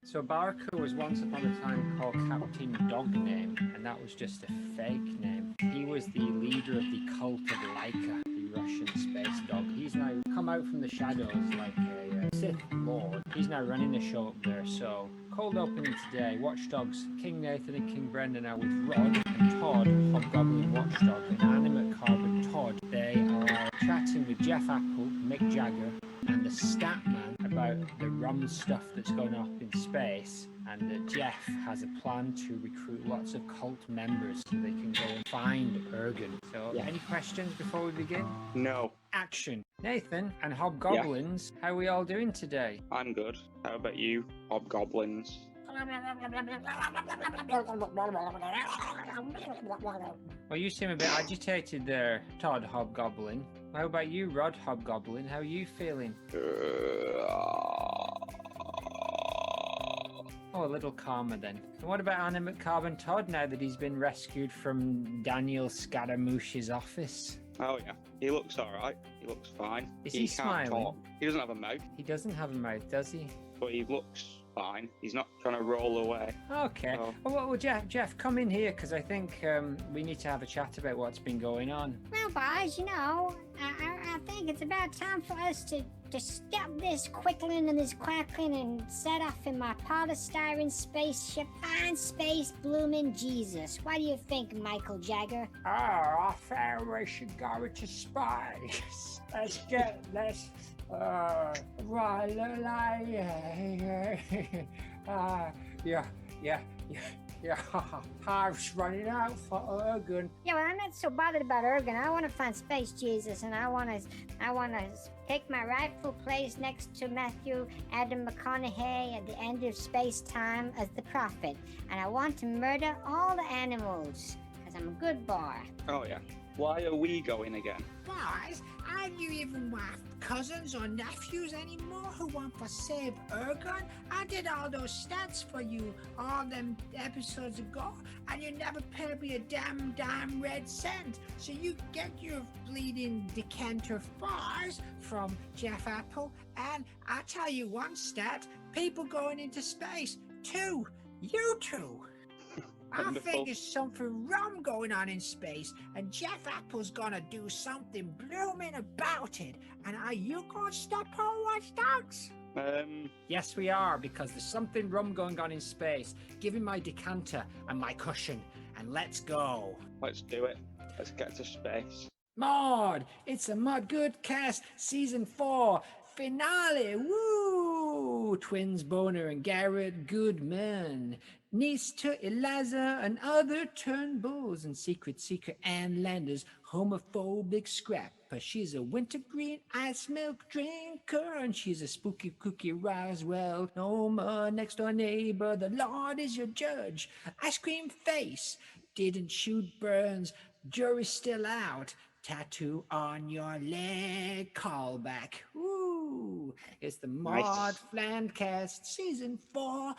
So Barker was once upon a time called Captain Dogname, and that was just a fake name. He was the leader of the cult of Laika, the Russian space dog. He's now come out from the shadows like a Sith Lord. He's now running the show up there. So cold opening today, Watchdogs, King Nathan and King Brendan are with Rod and Todd, Hobgoblin Watchdog, and Animate Carbon Todd. They are chatting with Jeff Appul, Mick Jagger, and the Statman about the rum stuff that's going up in space, and that Jeff has a plan to recruit lots of cult members so they can go and find Ergen. So, Any questions before we begin? No. Action. Nathan and Hobgoblins, how are we all doing today? I'm good. How about you, Hobgoblins? Well, you seem a bit agitated there, Todd Hobgoblin. How about you, Rod Hobgoblin? How are you feeling? Oh, a little calmer then. And what about Animate Carbon Todd now that he's been rescued from Daniel Scaramouche's office? Oh yeah, he looks alright. He looks fine. Is he can't smiling? talk. He doesn't have a mouth, He doesn't have a mouth, does he? but he looks fine. He's not trying to roll away. Okay. So- Well, Jeff, come in here because I think we need to have a chat about what's been going on. Well, boys, I think it's about time for us to stop this quickling and this quackling and set off in my polystyrene spaceship and space blooming Jesus. What do you think, Michael Jagger? Oh, I think we should go to space. I was running out for Ergen. Yeah, well, I'm not so bothered about Ergen. I want to find Space Jesus, and I want to take my rightful place next to Matthew Adam McConaughey at the end of space-time as the prophet. And I want to murder all the animals, because I'm a good boy. Oh yeah. Why are we going again? Guys, are you even my cousins or nephews anymore who want to save Ergon? I did all those stats for you all them episodes ago, and you never paid me a damn red cent. So you get your bleeding decanter fars from Jeff Appul, and I'll tell you one stat, people going into space, 2, you 2. I Wonderful. think there's something rum going on in space, and Jeff Apple's gonna do something blooming about it. And are you gonna stop our watchdogs? Yes, we are, because there's something rum going on in space. Give him my decanter and my cushion, and let's go. Let's do it. Let's get to space. Maude, it's a Mud Good Cast Season 4 finale. Woo! Twins Boner and Garrett Goodman. Niece to Eliza and other Turnbulls and secret Ann Landers, homophobic scrapper. She's a wintergreen ice milk drinker, and she's a spooky cookie Roswell. No more next door neighbor, the Lord is your judge. Ice cream face, didn't shoot burns, jury's still out. Tattoo on your leg, callback. Woo! It's the Nice. Maude Flandcast Season 4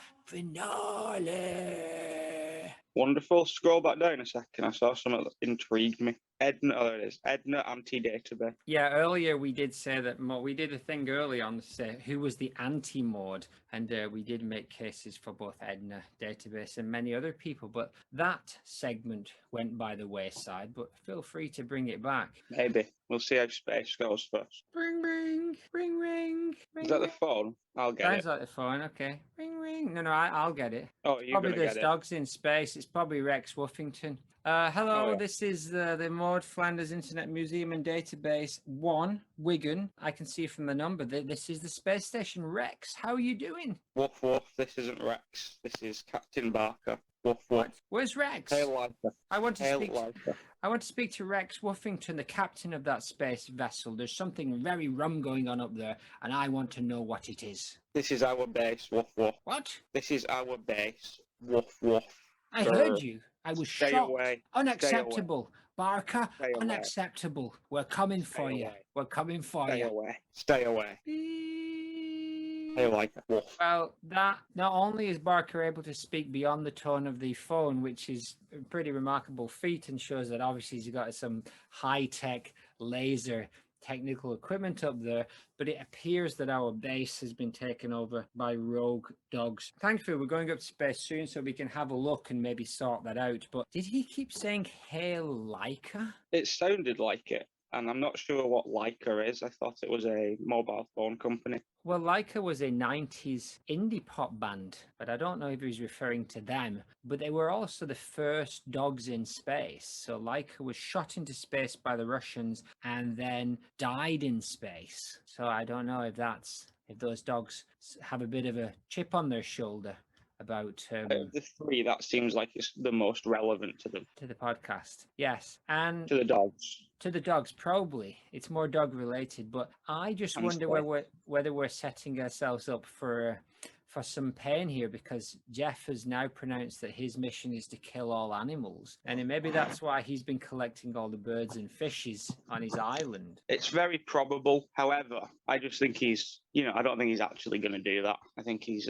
finale. Wonderful. Scroll back down a second. I saw something that intrigued me. Edna, oh there it is. Edna anti-database. Yeah, earlier we did say that we did a thing early on to say who was the anti-Maude, and we did make cases for both Edna Database and many other people, but that segment went by the wayside, but feel free to bring it back. Maybe. We'll see how space goes first. Ring, ring, ring, ring. Is that the phone? I'll get Sounds it. like the phone, okay. Ring, ring. No, I'll get it. Oh, you're Probably gonna there's get it. dogs in space. It's probably Rex Woofington. Hello, Oh, yeah. This is the Maude Flanders Internet Museum and Database 1, Wigan. I can see from the number that this is the space station. Rex, how are you doing? Woof woof. This isn't Rex. This is Captain Barker. Woof woof. Where's Rex? Hail Lifer. I want to Hail speak. Lifer. I want to speak to Rex Woofington, the captain of that space vessel. There's something very rum going on up there, and I want to know what it is. This is our base. Woof woof. What? This is our base. Woof woof. I heard you. I was Stay shocked. away. Unacceptable. Barker, Stay away. unacceptable. We're coming for you. away. We're coming for Stay you. away. Stay away. Hail Lifer. Woof. Well, that not only is Barker able to speak beyond the tone of the phone, which is a pretty remarkable feat and shows that obviously he's got some high-tech laser technical equipment up there, but it appears that our base has been taken over by rogue dogs. Thankfully, we're going up to space soon, so we can have a look and maybe sort that out. But did he keep saying "Hail Leica"? It sounded like it, and I'm not sure what Leica is. I thought it was a mobile phone company. Well, Leica was a 90s indie pop band, but I don't know if he was referring to them. But they were also the first dogs in space. So Leica was shot into space by the Russians and then died in space. So I don't know if those dogs have a bit of a chip on their shoulder about The three, that seems like it's the most relevant to the podcast. Yes, and the dogs. To the dogs, probably. It's more dog related, but I just And wonder space. whether we're setting ourselves up for some pain here, because Jeff has now pronounced that his mission is to kill all animals, and maybe that's why he's been collecting all the birds and fishes on his island. It's very probable. However, I just think I don't think he's actually going to do that. I think he's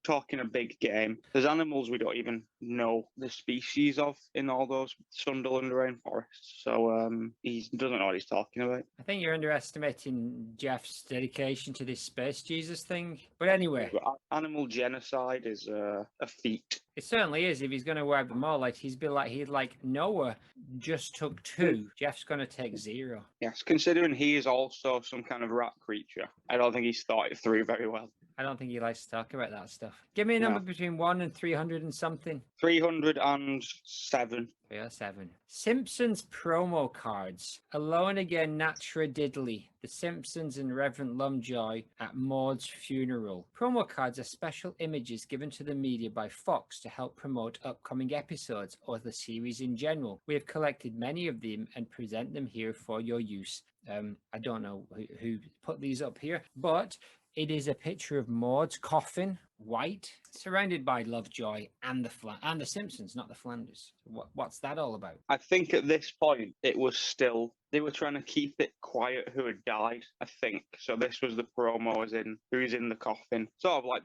talking a big game. There's animals we don't even know the species of in all those Sunderland rainforests. So he doesn't know what he's talking about. I think you're underestimating Jeff's dedication to this space Jesus thing. But anyway, But animal genocide is a feat. it certainly is. If he's going to wipe them all, he'd like Noah just took 2. Jeff's going to take 0. Yes, considering he is also some kind of rat creature, I don't think he's thought it through very well. I don't think he likes to talk about that stuff. Give me a number between 1 and 300 and something. 307. 307. Simpsons promo cards. Alone Again, Natra Diddley. The Simpsons and Reverend Lovejoy at Maude's funeral. Promo cards are special images given to the media by Fox to help promote upcoming episodes or the series in general. We have collected many of them and present them here for your use. I don't know who put these up here, but it is a picture of Maude's coffin, white, surrounded by Lovejoy and the Simpsons, not the Flanders. What's that all about? I think at this point it was still they were trying to keep it quiet who had died. I think so. This was the promo, as in who's in the coffin, sort of like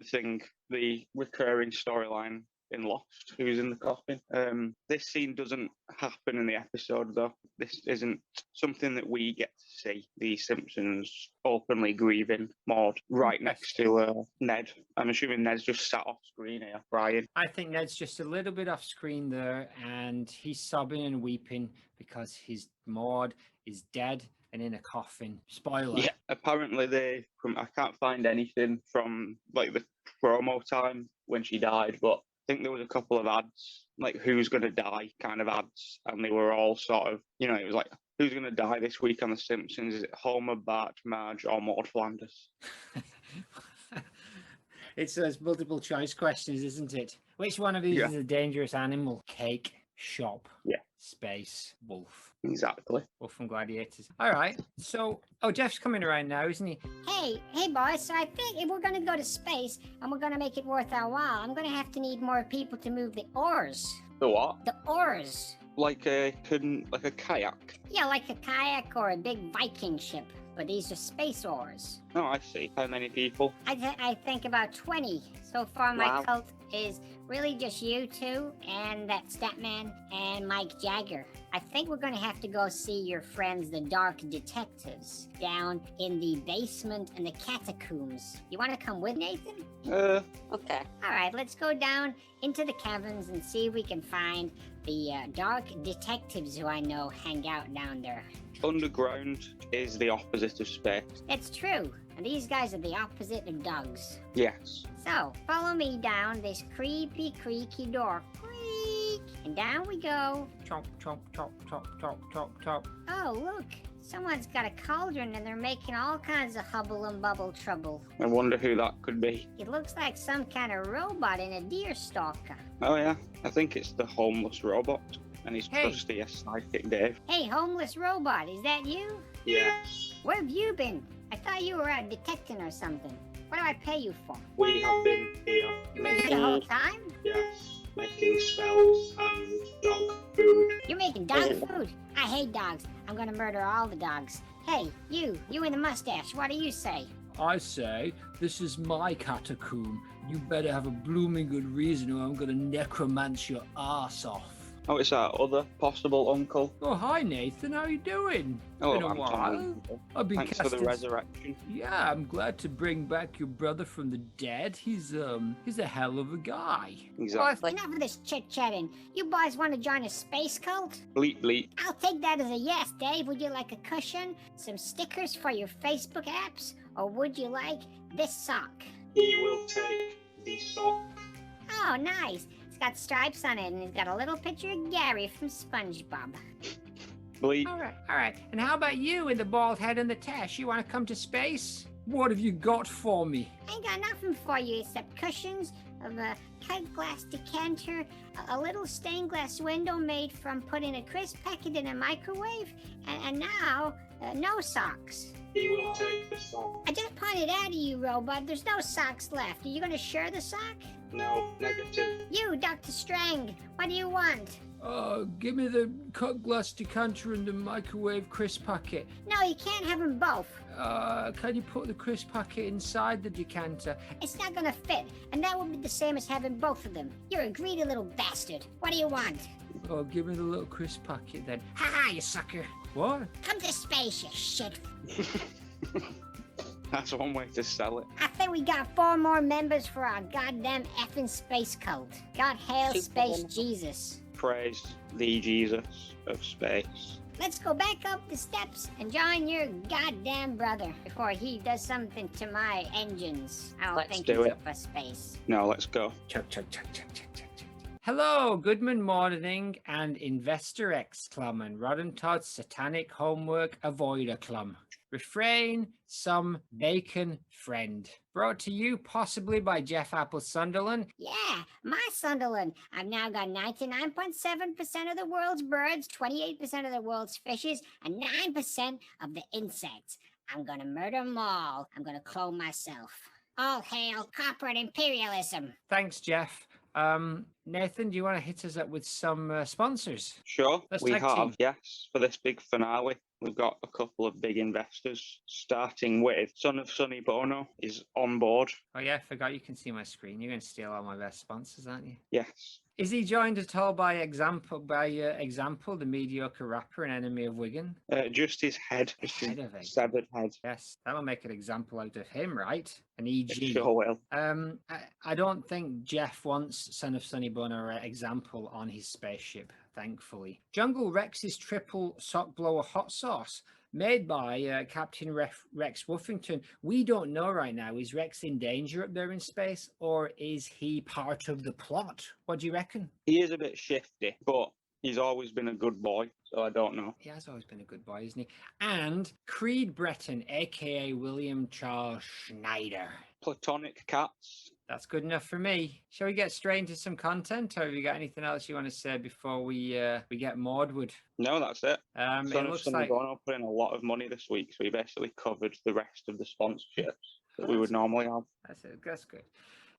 the recurring storyline in Lost, who's in the coffin. This scene doesn't happen in the episode, though. This isn't something that we get to see. The Simpsons openly grieving Maude right next to Ned. I'm assuming Ned's just sat off screen here, crying. I think Ned's just a little bit off screen there, and he's sobbing and weeping because his Maude is dead and in a coffin. Spoiler. Yeah, apparently I can't find anything from like the promo time when she died, but I think there was a couple of ads, like who's going to die kind of ads, and they were all sort of, it was like, who's going to die this week on The Simpsons? Is it Homer, Bart, Marge, or Maude Flanders? It's those multiple choice questions, isn't it? Which one of these is a dangerous animal? Cake, shop, space, wolf. Exactly. Wolf from Gladiators. All right. So, Jeff's coming around now, isn't he? Hey, boys, so I think if we're going to go to space and we're going to make it worth our while, I'm going to have to need more people to move the oars. The what? The oars. Like a kayak? Yeah, like a kayak or a big Viking ship. But these are space oars. Oh, I see. How many people? I think about 20. So far, my cult is really just you two and that Statman and Mike Jagger. I think we're going to have to go see your friends, the Dark Detectives, down in the basement and the catacombs. You want to come with, Nathan? Okay. All right, let's go down into the caverns and see if we can find the Dark Detectives who I know hang out down there. Underground is the opposite of space. It's true. And these guys are the opposite of dogs. Yes. So, follow me down this creepy, creaky door. Creak! And down we go. Chomp, chomp, chomp, chomp, chomp, chomp, chomp. Oh, look. Someone's got a cauldron and they're making all kinds of hubble and bubble trouble. I wonder who that could be. It looks like some kind of robot in a deer stalker. Oh, yeah. I think it's the homeless robot. And he's trusty as Psychic Dave. Hey, homeless robot, is that you? Yes. Where have you been? I thought you were out detecting or something. What do I pay you for? We have been here. You were here the whole time? Yes. Making spells and dog food. You're making dog food? I hate dogs. I'm gonna murder all the dogs. Hey, you in the mustache, what do you say? I say, this is my catacomb. You better have a blooming good reason or I'm gonna necromance your ass off. Oh, it's our other possible uncle. Oh, hi Nathan, how you doing? Oh, Been a I'm while. fine, uncle. I've been Thanks for the casted. resurrection. Yeah, I'm glad to bring back your brother from the dead. He's a hell of a guy. Exactly. Enough of this chit-chatting. You boys want to join a space cult? Bleep, bleep. I'll take that as a yes, Dave. Would you like a cushion, some stickers for your Facebook apps, or would you like this sock? He will take the sock. Oh, nice. It's got stripes on it, and it's got a little picture of Gary from SpongeBob. Bleep. All right. And how about you and the bald head and the tash? You want to come to space? What have you got for me? I ain't got nothing for you except cushions, a cut glass decanter, a little stained glass window made from putting a crisp packet in a microwave, and now, no socks. He will take the sock. I just pointed out to you, robot. There's no socks left. Are you gonna share the sock? No, negative. You, Dr. Strang, what do you want? Give me the cut glass decanter and the microwave crisp packet. No, you can't have them both. Can you put the crisp packet inside the decanter? It's not gonna fit, and that would be the same as having both of them. You're a greedy little bastard. What do you want? Oh, give me the little crisp packet then. Ha ha, you sucker. What? Come to space, you shit. That's one way to sell it. I think we got 4 more members for our goddamn effing space cult. God hail Space Jesus. Praise the Jesus of space. Let's go back up the steps and join your goddamn brother before he does something to my engines. I don't Let's think do he's it. up for space. No, let's go. Chug. Hello, Goodman Morning and Investor X Clum and Rod and Todd's Satanic Homework Avoider Clum. Refrain, some bacon friend. Brought to you possibly by Jeff Appul Sunderland. Yeah, my Sunderland. I've now got 99.7% of the world's birds, 28% of the world's fishes, and 9% of the insects. I'm gonna murder them all. I'm gonna clone myself. All hail corporate imperialism. Thanks, Jeff. Nathan, do you want to hit us up with some sponsors? Sure, Let's we tag have, team. yes, for this big finale. We've got a couple of big investors, starting with Son of Sonny Bono is on board. Oh yeah, I forgot you can see my screen. You're going to steal all my best sponsors, aren't you? Yes. Is he joined at all by example, the mediocre rapper and enemy of Wigan? Just his head. Just Head his of it. severed head. Yes, that'll make an example out of him, right? An EG. It sure will. I don't think Jeff wants Son of Sonny Bono example on his spaceship, thankfully. Jungle Rex's triple sock blower hot sauce, made by Captain Rex Woofington. We don't know right now. Is Rex in danger up there in space, or is he part of the plot? What do you reckon? He is a bit shifty, but he's always been a good boy, so I don't know. He has always been a good boy, isn't he? And Creed Breton, aka William Charles Schneider. Platonic cats. That's good enough for me. Shall we get straight into some content, or have you got anything else you want to say before we get Maudwood? No, that's it. It Son of looks Sonny like Bono put in a lot of money this week, so he basically covered the rest of the sponsorships that we would normally have. that's good.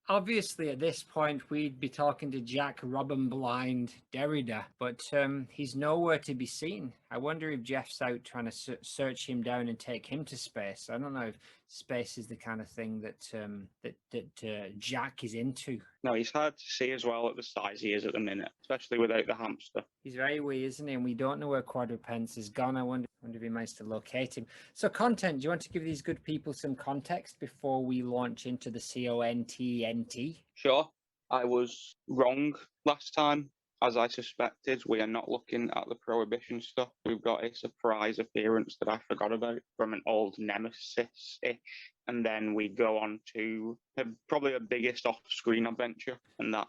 Obviously, at this point, we'd be talking to Jack Robin Blind Derrida, but he's nowhere to be seen. I wonder if Jeff's out trying to search him down and take him to space. I don't know if space is the kind of thing that Jack is into. No, he's hard to see as well at the size he is at the minute, especially without the hamster. He's very wee, isn't he? And we don't know where Quadrupence is gone. I wonder if he managed to locate him. So content, do you want to give these good people some context before we launch into the CONTNT? Sure, I was wrong last time. As I suspected, we are not looking at the Prohibition stuff. We've got a surprise appearance that I forgot about from an old nemesis-ish. And then we go on to probably her biggest off-screen adventure, and that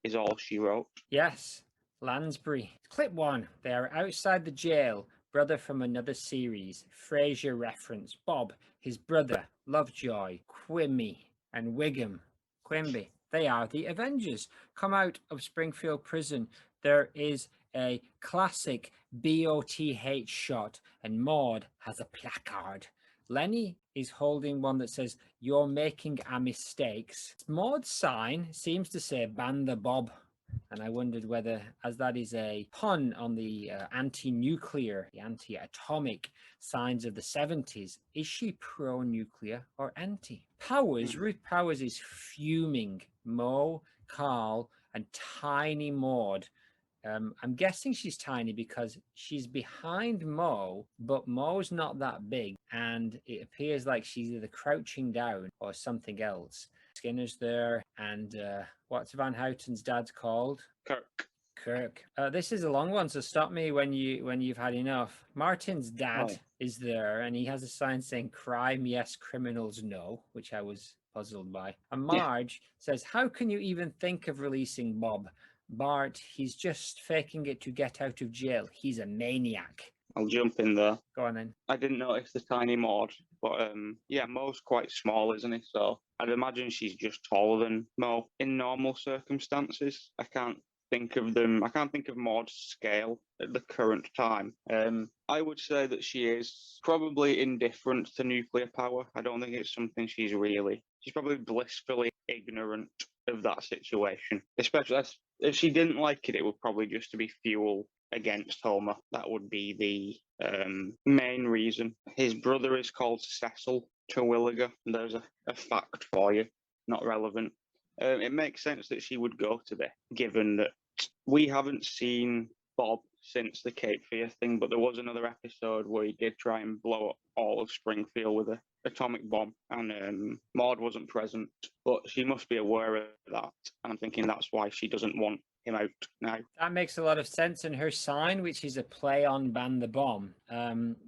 is All She Wrote. Yes, Lansbury. Clip 1. They are outside the jail. Brother from another series. Frasier reference. Bob, his brother, Lovejoy, Quimby, and Wiggum. Quimby. They are the Avengers. Come out of Springfield prison. There is a classic BOTH shot, and Maude has a placard. Lenny is holding one that says, "You're making a mistakes." Maude's sign seems to say, "Ban the Bob." And I wondered whether, as that is a pun on the anti-nuclear, the anti-atomic signs of the 70s, is she pro-nuclear or anti? Ruth Powers is fuming. Mo, Carl, and tiny Maude I'm guessing she's tiny because she's behind Mo, but Mo's not that big, and it appears like she's either crouching down or something else. Skinner's there, and what's Van Houten's dad called? Kirk. This is a long one, so stop me when you've had enough. Martin's dad is there, and he has a sign saying "Crime yes, criminals no," which I was puzzled by. And Marge says, "How can you even think of releasing Bob? Bart, he's just faking it to get out of jail. He's a maniac." I'll jump in there. Go on then. I didn't notice the tiny Maude, but yeah, Mo's quite small, isn't he? So I'd imagine she's just taller than Mo in normal circumstances. I can't think of Maude's scale at the current time. I would say that she is probably indifferent to nuclear power. I don't think it's something she's probably blissfully ignorant of that situation. Especially if she didn't like it, it would probably just to be fuel against Homer. That would be the main reason. His brother is called Cecil Terwilliger. There's a fact for you, not relevant. It makes sense that she would go to this, given that we haven't seen Bob since the Cape Fear thing, but there was another episode where he did try and blow up all of Springfield with an atomic bomb, and Maude wasn't present, but she must be aware of that, and I'm thinking that's why she doesn't want him out now. That makes a lot of sense, and her sign, which is a play on "ban the bomb,"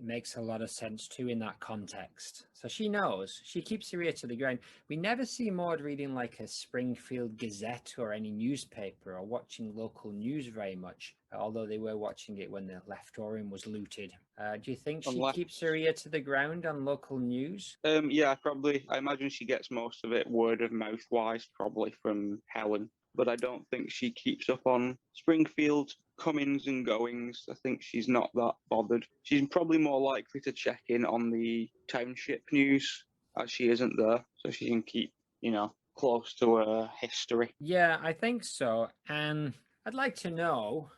makes a lot of sense too in that context. So she knows. She keeps her ear to the ground. We never see Maude reading like a Springfield Gazette or any newspaper or watching local news very much, although they were watching it when the Leftorium was looted. Do you think she keeps her ear to the ground on local news? Yeah, I imagine she gets most of it word of mouth wise, probably from Helen. But I don't think she keeps up on Springfield comings and goings. I think she's not that bothered. She's probably more likely to check in on the township news as she isn't there, so she can keep, close to her history. Yeah, I think so. And I'd like to know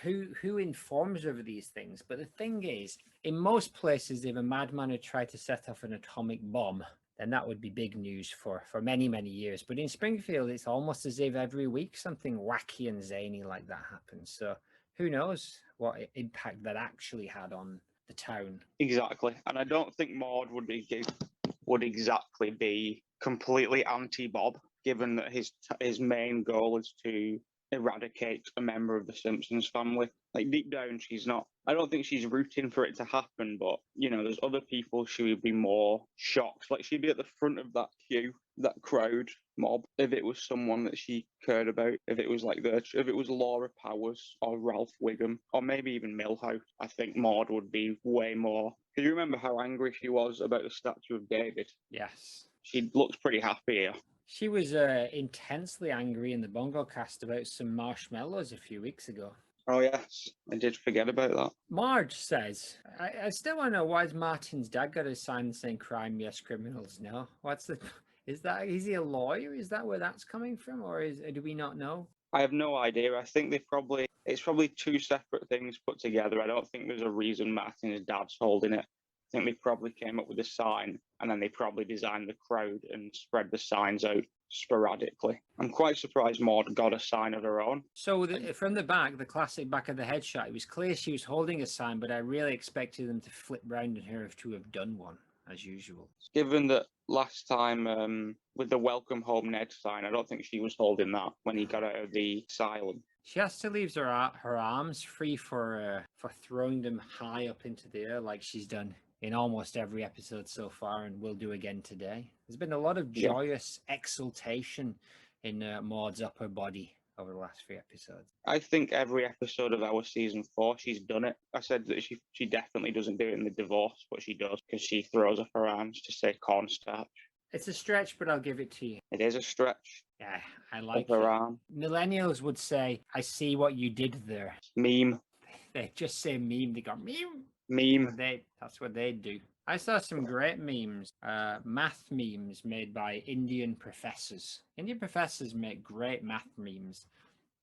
who informs her of these things. But the thing is, in most places, if a madman had tried to set off an atomic bomb, then that would be big news for many, many years. But in Springfield, it's almost as if every week something wacky and zany like that happens. So who knows what impact that actually had on the town. Exactly. And I don't think Maude would exactly be completely anti-Bob, given that his main goal is to eradicate a member of the Simpsons family. Like, deep down, she's not. I don't think she's rooting for it to happen, but, there's other people she would be more shocked. Like, she'd be at the front of that queue, that crowd mob, if it was someone that she cared about, if it was Laura Powers or Ralph Wiggum, or maybe even Milhouse. I think Maude would be way more. Do you remember how angry she was about the statue of David? Yes. She looks pretty happy here. She was intensely angry in the Bongo Cast about some marshmallows a few weeks ago. Oh, yes. I did forget about that. Marge says, I still want to know why Martin's dad got a sign saying "Crime yes, criminals no." Is he a lawyer? Is that where that's coming from? Or do we not know? I have no idea. I think it's probably two separate things put together. I don't think there's a reason Martin's dad's holding it. I think they probably came up with a sign, and then they probably designed the crowd and spread the signs out sporadically. I'm quite surprised Maude got a sign of her own. So from the back, the classic back of the headshot, it was clear she was holding a sign, but I really expected them to flip round and her to have done one, as usual. Given that last time with the Welcome Home Ned sign, I don't think she was holding that when he got out of the asylum. She has to leave her arms free for throwing them high up into the air like she's done in almost every episode so far and will do again today. There's been a lot of joyous exultation in Maude's upper body over the last 3 episodes. I think every episode of our season 4, she's done it. I said that she definitely doesn't do it in the divorce, but she does because she throws up her arms to say cornstarch. It's a stretch, but I'll give it to you. It is a stretch. Yeah, I like her it. arm. Millennials would say, "I see what you did there." Meme. They just say meme. They go meme. Meme. That's what they do. I saw some great memes, math memes made by Indian professors. Indian professors make great math memes.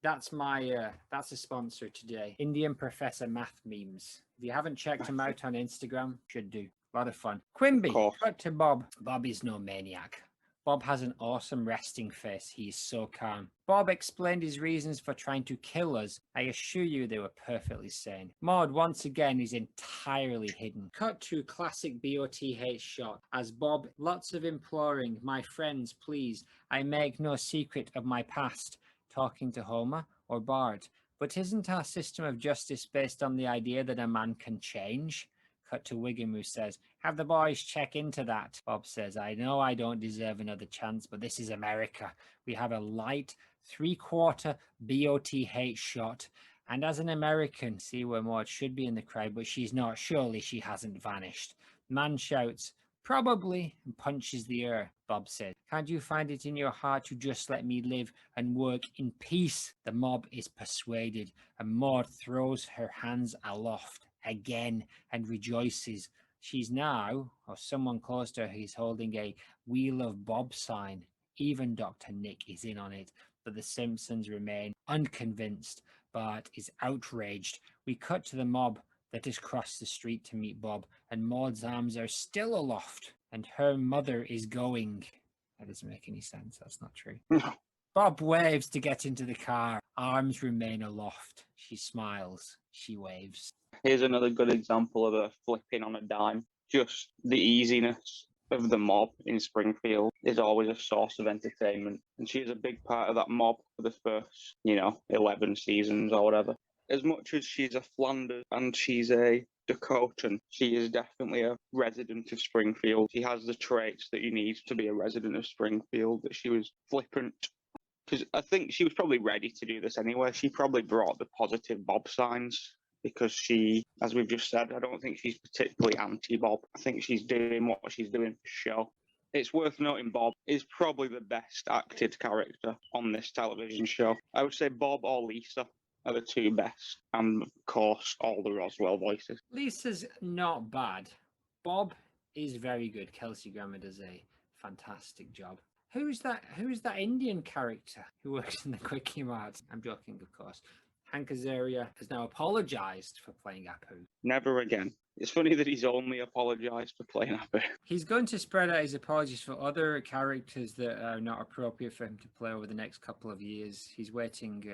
That's a sponsor today. Indian Professor Math Memes. If you haven't checked them out on Instagram, should do. A lot of fun. Quimby, cut to Bob. Bob is no maniac. Bob has an awesome resting face. He is so calm. Bob explained his reasons for trying to kill us. I assure you they were perfectly sane. Maude once again is entirely hidden. Cut to classic BOTH shot as Bob, lots of imploring, my friends, please, I make no secret of my past, talking to Homer or Bart. But isn't our system of justice based on the idea that a man can change? Cut to Wiggum, who says, have the boys check into that. Bob says, I know I don't deserve another chance, but this is America. We have a light, three-quarter BOTH shot. And as an American, see where Maude should be in the crowd, but she's not. Surely she hasn't vanished. Man shouts, probably, and punches the air. Bob says, can't you find it in your heart to just let me live and work in peace? The mob is persuaded, and Maude throws her hands aloft again and rejoices. She's now, or someone close to her, is holding a Wheel of Bob sign. Even Dr. Nick is in on it, but the Simpsons remain unconvinced. Bart is outraged. We cut to the mob that has crossed the street to meet Bob, and Maude's arms are still aloft, and her mother is going. That doesn't make any sense. That's not true. Bob waves to get into the car. Arms remain aloft. She smiles. She waves. Here's another good example of her flipping on a dime. Just the easiness of the mob in Springfield is always a source of entertainment. And she is a big part of that mob for the first, 11 seasons or whatever. As much as she's a Flanders and she's a Dakotan, she is definitely a resident of Springfield. She has the traits that you need to be a resident of Springfield, that she was flippant. Because I think she was probably ready to do this anyway. She probably brought the positive Bob signs because she, as we've just said, I don't think she's particularly anti-Bob. I think she's doing what she's doing for show. It's worth noting Bob is probably the best acted character on this television show. I would say Bob or Lisa are the two best, and of course all the Roswell voices. Lisa's not bad. Bob is very good. Kelsey Grammer does a fantastic job. Who's that Indian character who works in the Quickie Mart? I'm joking, of course. Hank Azaria has now apologized for playing Appul. Never again. It's funny that he's only apologized for playing Appul. He's going to spread out his apologies for other characters that are not appropriate for him to play over the next couple of years. He's waiting,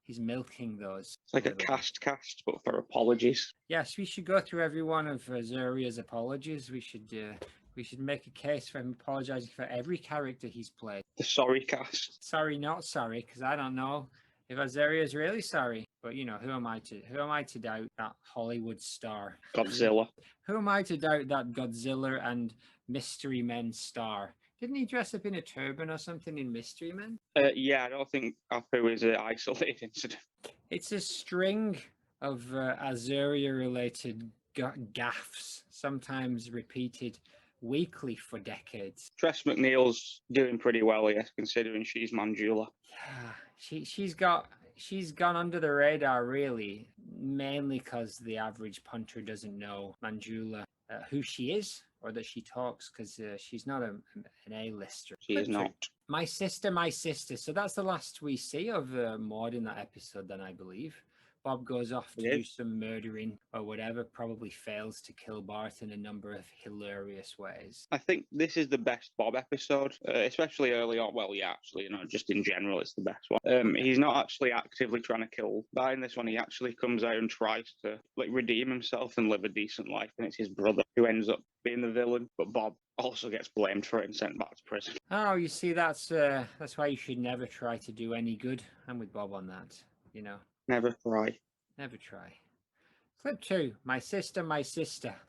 he's milking those. It's like a cast, but for apologies. Yes, we should go through every one of Azaria's apologies. We should make a case for him apologizing for every character he's played. The sorry cast. Sorry, not sorry, because I don't know if Azaria is really sorry. But who am I to doubt that Hollywood star? Godzilla. Who am I to doubt that Godzilla and Mystery Men star? Didn't he dress up in a turban or something in Mystery Men? Yeah, I don't think Appul is an isolated incident. It's a string of Azaria-related gaffes, sometimes repeated weekly for decades. Tress MacNeille's doing pretty well here, considering she's Manjula. Yeah, she's gone under the radar, really, mainly because the average punter doesn't know Manjula, who she is, or that she talks, because she's not an A-lister. She is not. My sister. So that's the last we see of Maude in that episode, then, I believe. Bob goes off to do some murdering or whatever, probably fails to kill Bart in a number of hilarious ways. I think this is the best Bob episode, especially early on. Well, yeah, actually, just in general, it's the best one. He's not actually actively trying to kill Bart in this one. He actually comes out and tries to redeem himself and live a decent life, and it's his brother who ends up being the villain. But Bob also gets blamed for it and sent back to prison. Oh, you see, that's why you should never try to do any good. I'm with Bob on that, Never try. Never try. Clip 2. My sister.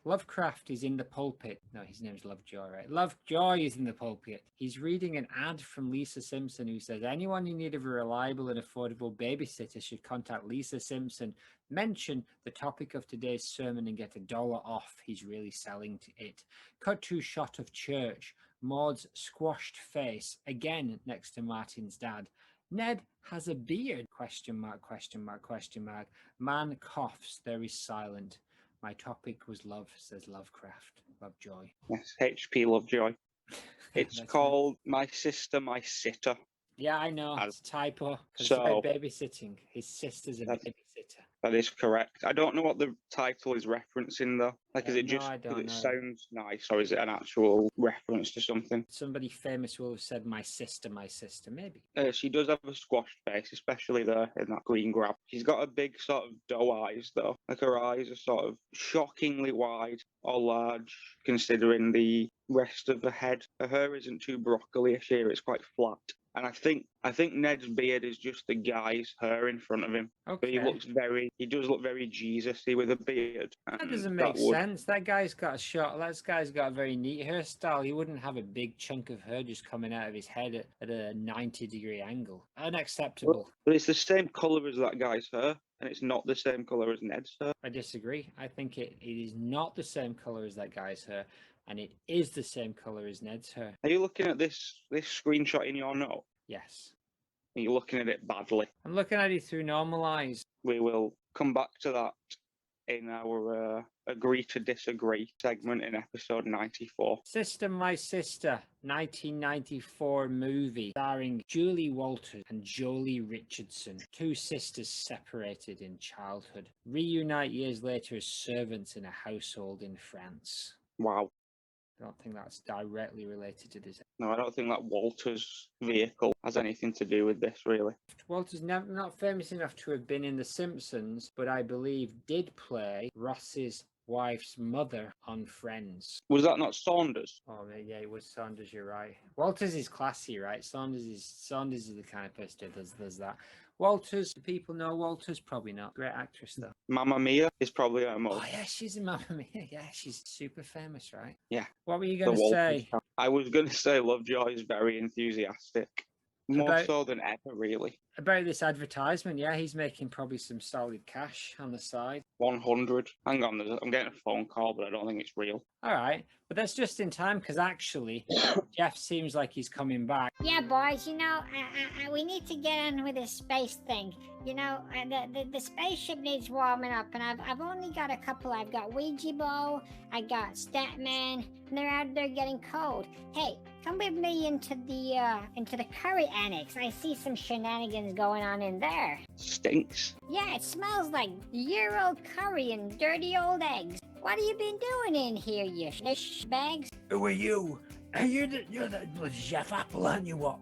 Lovecraft is in the pulpit. No, his name's Lovejoy, right? Lovejoy is in the pulpit. He's reading an ad from Lisa Simpson who says, anyone in need of a reliable and affordable babysitter should contact Lisa Simpson. Mention the topic of today's sermon and get $1 off. He's really selling it. Cut to shot of church. Maude's squashed face, again next to Martin's dad. Ned has a beard, ? Man coughs, there is silent. My topic was love, says Lovecraft. Lovejoy. Yes, HP Lovejoy. It's called My Sister, My Sitter. Yeah, I know. As- It's a typo. Because So- babysitting. His sister's a That's- babysitter. That is correct. I don't know what the title is referencing though. Like, is it No, just I because don't it know. sounds nice, or is it an actual reference to something? Somebody famous will have said, my sister, maybe. She does have a squashed face, especially there in that green grab. She's got a big sort of doe eyes though. Like her eyes are sort of shockingly wide or large, considering the rest of the head. Her hair isn't too broccoli-ish here; it's quite flat. And I think Ned's beard is just the guy's hair in front of him. But Okay. he does look very Jesus-y with a beard. That and doesn't make would- sense. That guy's got a very neat hairstyle. He wouldn't have a big chunk of hair just coming out of his head at a 90-degree angle. Unacceptable. But it's the same colour as that guy's hair, and it's not the same colour as Ned's hair. I disagree. I think it is not the same color as that guy's hair, and it is the same color as Ned's hair. Are you looking at this screenshot in your note? Yes. Are you looking at it badly? I'm looking at it through normal eyes. We will come back to that in our Agree to Disagree segment in episode 94. Sister, My Sister, 1994 movie starring Julie Walters and Jolie Richardson. Two sisters separated in childhood, reunite years later as servants in a household in France. Wow. I don't think that's directly related to this. No, I don't think that Walter's vehicle has anything to do with this, really. Walter's not famous enough to have been in The Simpsons, but I believe did play Ross's wife's mother on Friends. Was that not Saunders? Oh yeah, it was Saunders. You're right. Walters is classy, right? Saunders is the kind of person who does that. Walters, do people know Walters? Probably not. Great actress though. Mamma Mia is probably her most. Oh yeah, she's in Mamma Mia. Yeah, she's super famous, right? Yeah. What were you the going to Walters say? fan. I was going to say Lovejoy is very enthusiastic. More About- so than ever, really. About this advertisement? Yeah, he's making probably some solid cash on the side. 100. Hang on, I'm getting a phone call, but I don't think it's real. All right, but that's just in time because actually, Jeff seems like he's coming back. Yeah, boys, we need to get on with this space thing. The spaceship needs warming up, and I've only got a couple. I've got Ouija Bowl, I got Statman, and they're out there getting cold. Hey, come with me into the curry annex. I see some shenanigans going on in there. Stinks. Yeah, it smells like year-old curry and dirty old eggs. What have you been doing in here, you bags? Who are you? You're the bloody Chef Appul, aren't you? What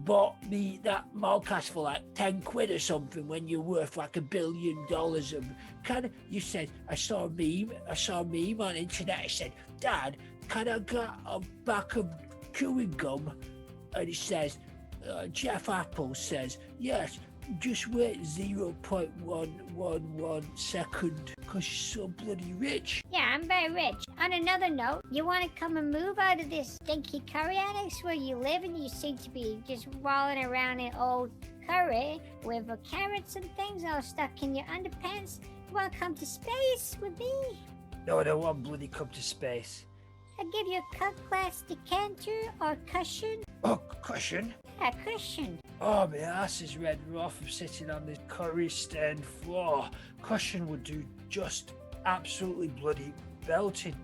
bought me that Malcast for like 10 quid or something when you're worth like $1 billion? You said, I saw a meme on internet. I said, Dad, can I get a bag of chewing gum? And it says, Jeff Appul says, yes, just wait 0.111 second, because you're so bloody rich. Yeah, I'm very rich. On another note, you want to come and move out of this stinky curry annex where you live, and you seem to be just rolling around in old curry with carrots and things all stuck in your underpants? You want to come to space with me? No, I don't want bloody come to space. I'll give you a cut glass decanter or cushion. Oh, cushion? Yeah, cushion. Oh, my ass is red raw from sitting on this curry-stained floor. Cushion would do just absolutely bloody belting.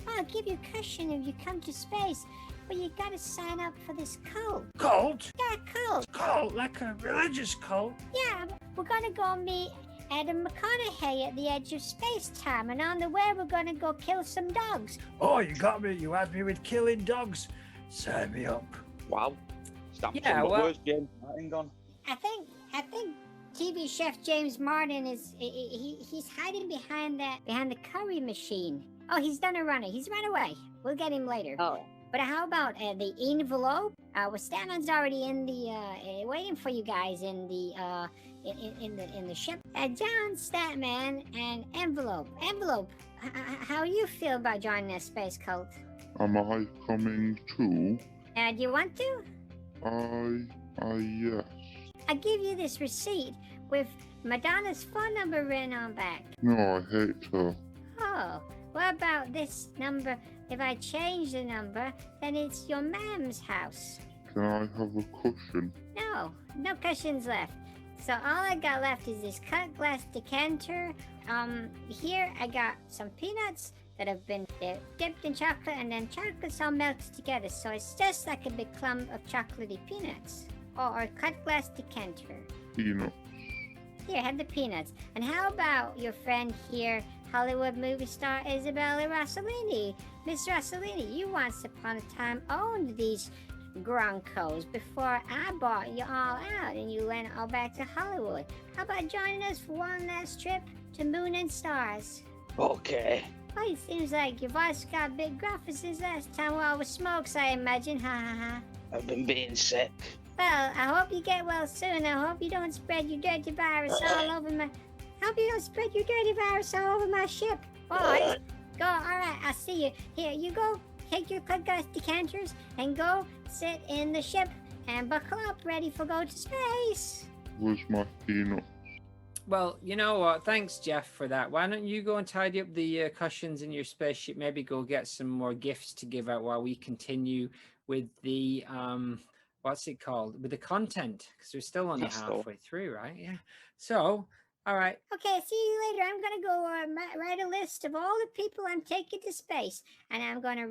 I'll give you cushion if you come to space, but you gotta sign up for this cult. Cult? Yeah, cult. Cult? Like a religious cult? Yeah, we're gonna go meet Adam McConaughey at the edge of space-time, and on the way we're gonna go kill some dogs. Oh, you got me. You had me with killing dogs. Sign me up. Wow. Stamps Yeah, on, but well- where's James Martin gone? I think TV chef James Martin he's hiding behind the curry machine. Oh, he's done a runner. He's run away. We'll get him later. Oh, But how about the envelope? Well, Stanman's already in the waiting for you guys in the ship. John, Statman, and envelope. Envelope. How you feel about joining that space cult? Am I coming too? Do you want to? Yes. I'll give you this receipt with Madonna's phone number written on back. No, I hate her. Oh, what about this number? If I change the number, then it's your mam's house. Can I have a cushion? No cushions left. So all I got left is this cut glass decanter. Here I got some peanuts that have been dipped in chocolate, and then chocolate's all melted together. So it's just like a big clump of chocolatey peanuts. or cut glass decanter? Peanuts. Here, have the peanuts. And how about your friend here, Hollywood movie star Isabella Rossellini? Miss Rossellini, you once upon a time owned these Broncos before I bought you all out and you went all back to Hollywood. How about joining us for one last trip to Moon and Stars? Okay. Well, it seems like your voice got a bit gruffy since last time. Well, with smokes, I imagine. Ha ha ha. I've been being sick. Well, I hope you get well soon. I hope you don't spread your dirty virus all over my... Hope you don't spread your dirty virus all over my ship. Boys, go. All right, I'll see you. Here, you go. Take your cut glass decanters and go sit in the ship and buckle up, ready for go to space. Where's my peanuts? Well, you know what? Thanks, Jeff, for that. Why don't you go and tidy up the cushions in your spaceship? Maybe go get some more gifts to give out while we continue with the what's it called? With the content, because we're still only halfway through, right? Yeah. So, all right. Okay, see you later. I'm gonna go write a list of all the people I'm taking to space, and I'm gonna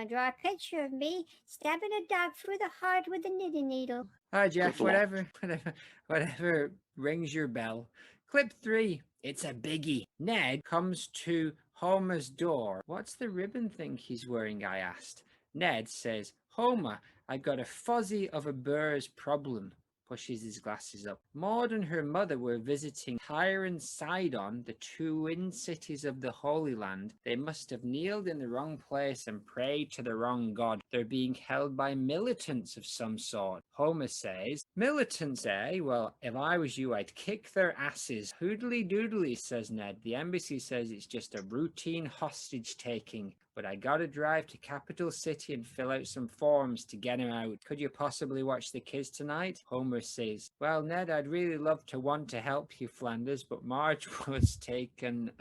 draw a picture of me stabbing a dog through the heart with a knitting needle. All right, Jeff. Good luck. Whatever rings your bell. Clip 3. It's a biggie. Ned comes to Homer's door. What's the ribbon thing he's wearing? I asked. Ned says, Homer, I've got a fuzzy of a burr's problem. Pushes his glasses up. Maude and her mother were visiting Tyre and Sidon, the twin cities of the Holy Land. They must have kneeled in the wrong place and prayed to the wrong god. They're being held by militants of some sort. Homer says, militants, eh? Well, if I was you, I'd kick their asses. Hoodly doodly, says Ned. The embassy says it's just a routine hostage taking. But I gotta drive to Capital City and fill out some forms to get him out. Could you possibly watch the kids tonight? Homer says, well, Ned, I'd really love to want to help you, Flanders, but Marge was taken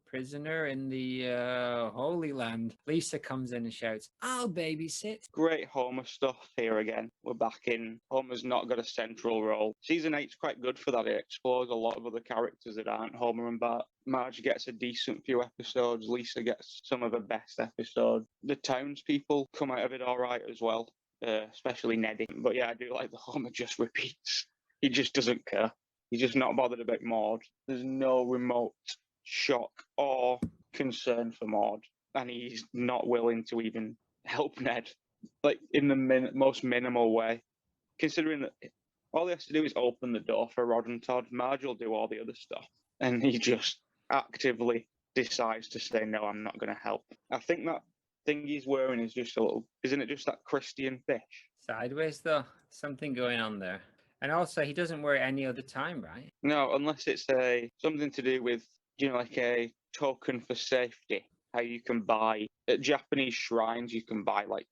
prisoner in the Holy Land. Lisa comes in and shouts, I'll babysit. Great Homer stuff here again. We're back in. Homer's not got a central role. Season 8's quite good for that. It explores a lot of other characters that aren't Homer and Bart. Marge gets a decent few episodes. Lisa gets some of the best episodes. The townspeople come out of it all right as well, especially Neddy. But yeah, I do like the Homer just repeats. He just doesn't care. He's just not bothered about Maude. There's no remote shock or concern for Maude, and he's not willing to even help Ned, like in the most minimal way. Considering that all he has to do is open the door for Rod and Todd, Marge will do all the other stuff, and he just actively decides to say, no, I'm not going to help. I think that thing he's wearing is just a little, isn't it just that Christian fish? Sideways, though. Something going on there. And also, he doesn't wear it any other time, right? No, unless it's something to do with, like a token for safety. How you can buy at Japanese shrines, you can buy like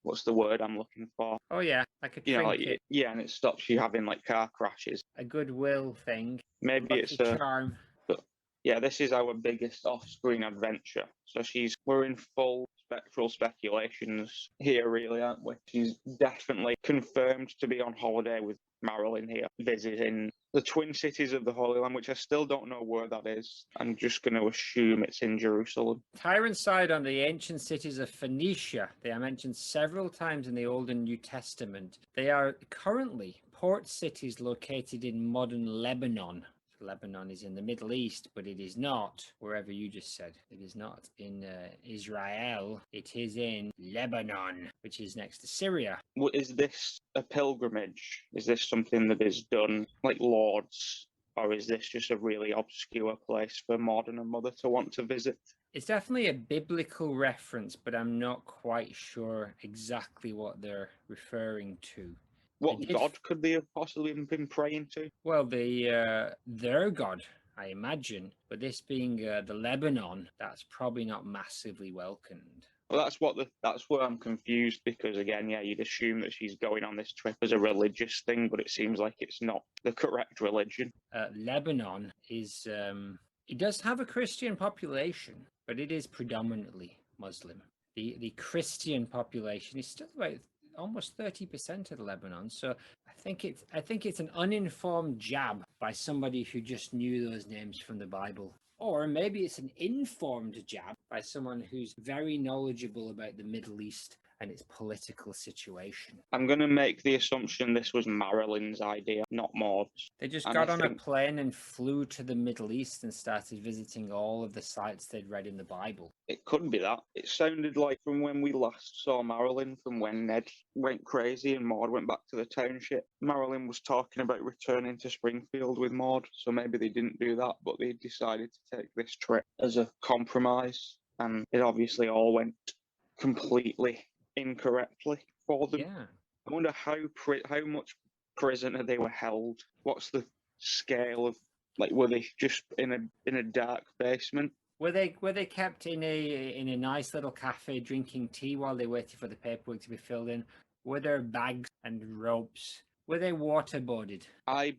what's the word I'm looking for? Oh yeah, like a trinket. And it stops you having like car crashes. A goodwill thing. Maybe it's a charm. But yeah, this is our biggest off-screen adventure. So we're in full spectral speculations here, really, aren't we? She's definitely confirmed to be on holiday with Marilyn here, visiting the twin cities of the Holy Land, which I still don't know where that is. I'm just going to assume it's in Jerusalem. Tyre and Sidon, the ancient cities of Phoenicia. They are mentioned several times in the Old and New Testament. They are currently port cities located in modern Lebanon. Lebanon is in the Middle East, but it is not wherever you just said. It is not in Israel. It is in Lebanon, which is next to Syria. Is this a pilgrimage? Is this something that is done like Lourdes? Or is this just a really obscure place for Maude and her mother to want to visit? It's definitely a biblical reference, but I'm not quite sure exactly what they're referring to. What god could they have possibly been praying to? Well, their god, I imagine. But this being the Lebanon, that's probably not massively welcomed. Well, that's where I'm confused, because again, yeah, you'd assume that she's going on this trip as a religious thing, but it seems like it's not the correct religion. Lebanon is it does have a Christian population, but it is predominantly Muslim. The Christian population is still about almost 30% of Lebanon. So I think it's an uninformed jab by somebody who just knew those names from the Bible. Or maybe it's an informed jab by someone who's very knowledgeable about the Middle East and its political situation. I'm going to make the assumption this was Marilyn's idea, not Maude's. They just And got I on a think plane and flew to the Middle East and started visiting all of the sites they'd read in the Bible. it could be that. It sounded like from when we last saw Marilyn, from when Ned went crazy and Maude went back to the township, Marilyn was talking about returning to Springfield with Maude, so maybe they didn't do that, but they decided to take this trip as a compromise, and it obviously all went completely incorrectly for them. Yeah. I wonder how much prisoner they were held. What's the scale of, like, were they just in a dark basement? Were they kept in a nice little cafe drinking tea while they waited for the paperwork to be filled in? Were there bags and ropes? Were they waterboarded? I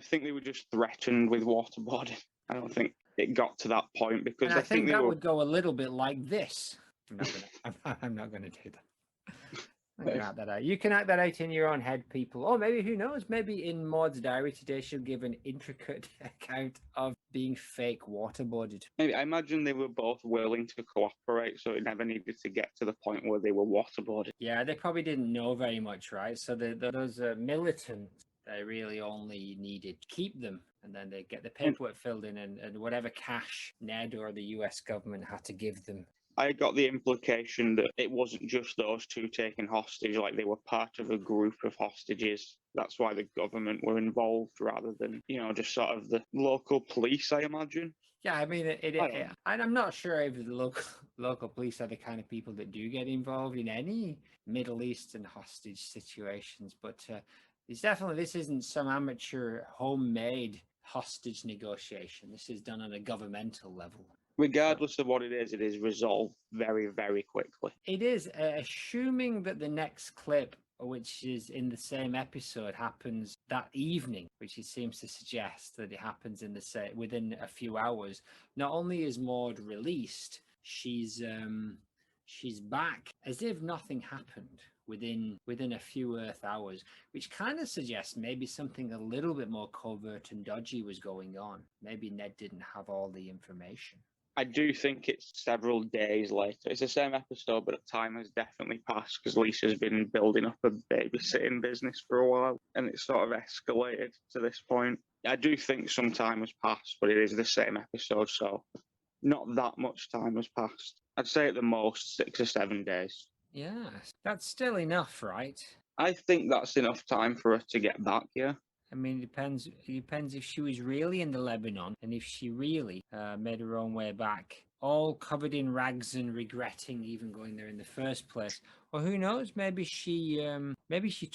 think they were just threatened with waterboarding. I don't think it got to that point because And I think they that were. would go a little bit like this. I'm not gonna do that. I'm gonna act that out. You can act that out in your own head, people. Or maybe, who knows, maybe in Maude's diary today she'll give an intricate account of being fake waterboarded. Maybe, I imagine they were both willing to cooperate, so it never needed to get to the point where they were waterboarded. Yeah, they probably didn't know very much, right? So those militants, they really only needed to keep them, and then they get the paperwork filled in, and whatever cash Ned or the US government had to give them. I got the implication that it wasn't just those two taken hostage, like they were part of a group of hostages. That's why the government were involved rather than, just sort of the local police, I imagine. Yeah, I mean, and I'm not sure if the local police are the kind of people that do get involved in any Middle Eastern hostage situations, but this isn't some amateur homemade hostage negotiation. This is done on a governmental level. Regardless of what it is resolved very, very quickly. It is, assuming that the next clip, which is in the same episode, happens that evening, which it seems to suggest that it happens within a few hours. Not only is Maude released, she's back as if nothing happened within a few Earth hours, which kind of suggests maybe something a little bit more covert and dodgy was going on. Maybe Ned didn't have all the information. I do think it's several days later. It's the same episode, but time has definitely passed because Lisa's been building up a babysitting business for a while, and it's sort of escalated to this point. I do think some time has passed, but it is the same episode, so not that much time has passed. I'd say at the most 6 or 7 days. Yeah, that's still enough, right? I think that's enough time for her to get back, yeah. I mean, it depends if she was really in the Lebanon and if she really made her own way back, all covered in rags and regretting even going there in the first place. Or who knows, maybe she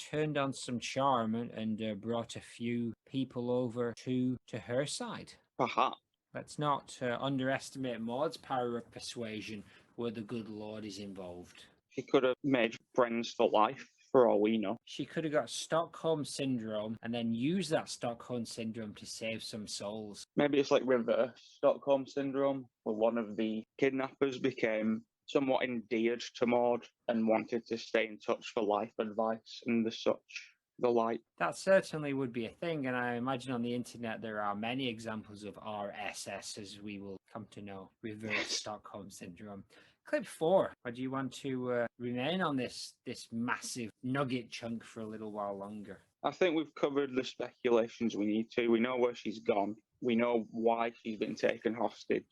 turned on some charm and brought a few people over to her side. Perhaps. Let's not underestimate Maude's power of persuasion where the good Lord is involved. She could have made friends for life, for all we know. She could have got Stockholm Syndrome and then used that Stockholm Syndrome to save some souls. Maybe it's like reverse Stockholm Syndrome, where one of the kidnappers became somewhat endeared to Maude and wanted to stay in touch for life advice and the like. That certainly would be a thing, and I imagine on the internet there are many examples of RSS, as we will come to know, reverse Stockholm Syndrome. Clip 4, or do you want to remain on this massive nugget chunk for a little while longer? I think we've covered the speculations we need to. We know where she's gone. We know why she's been taken hostage.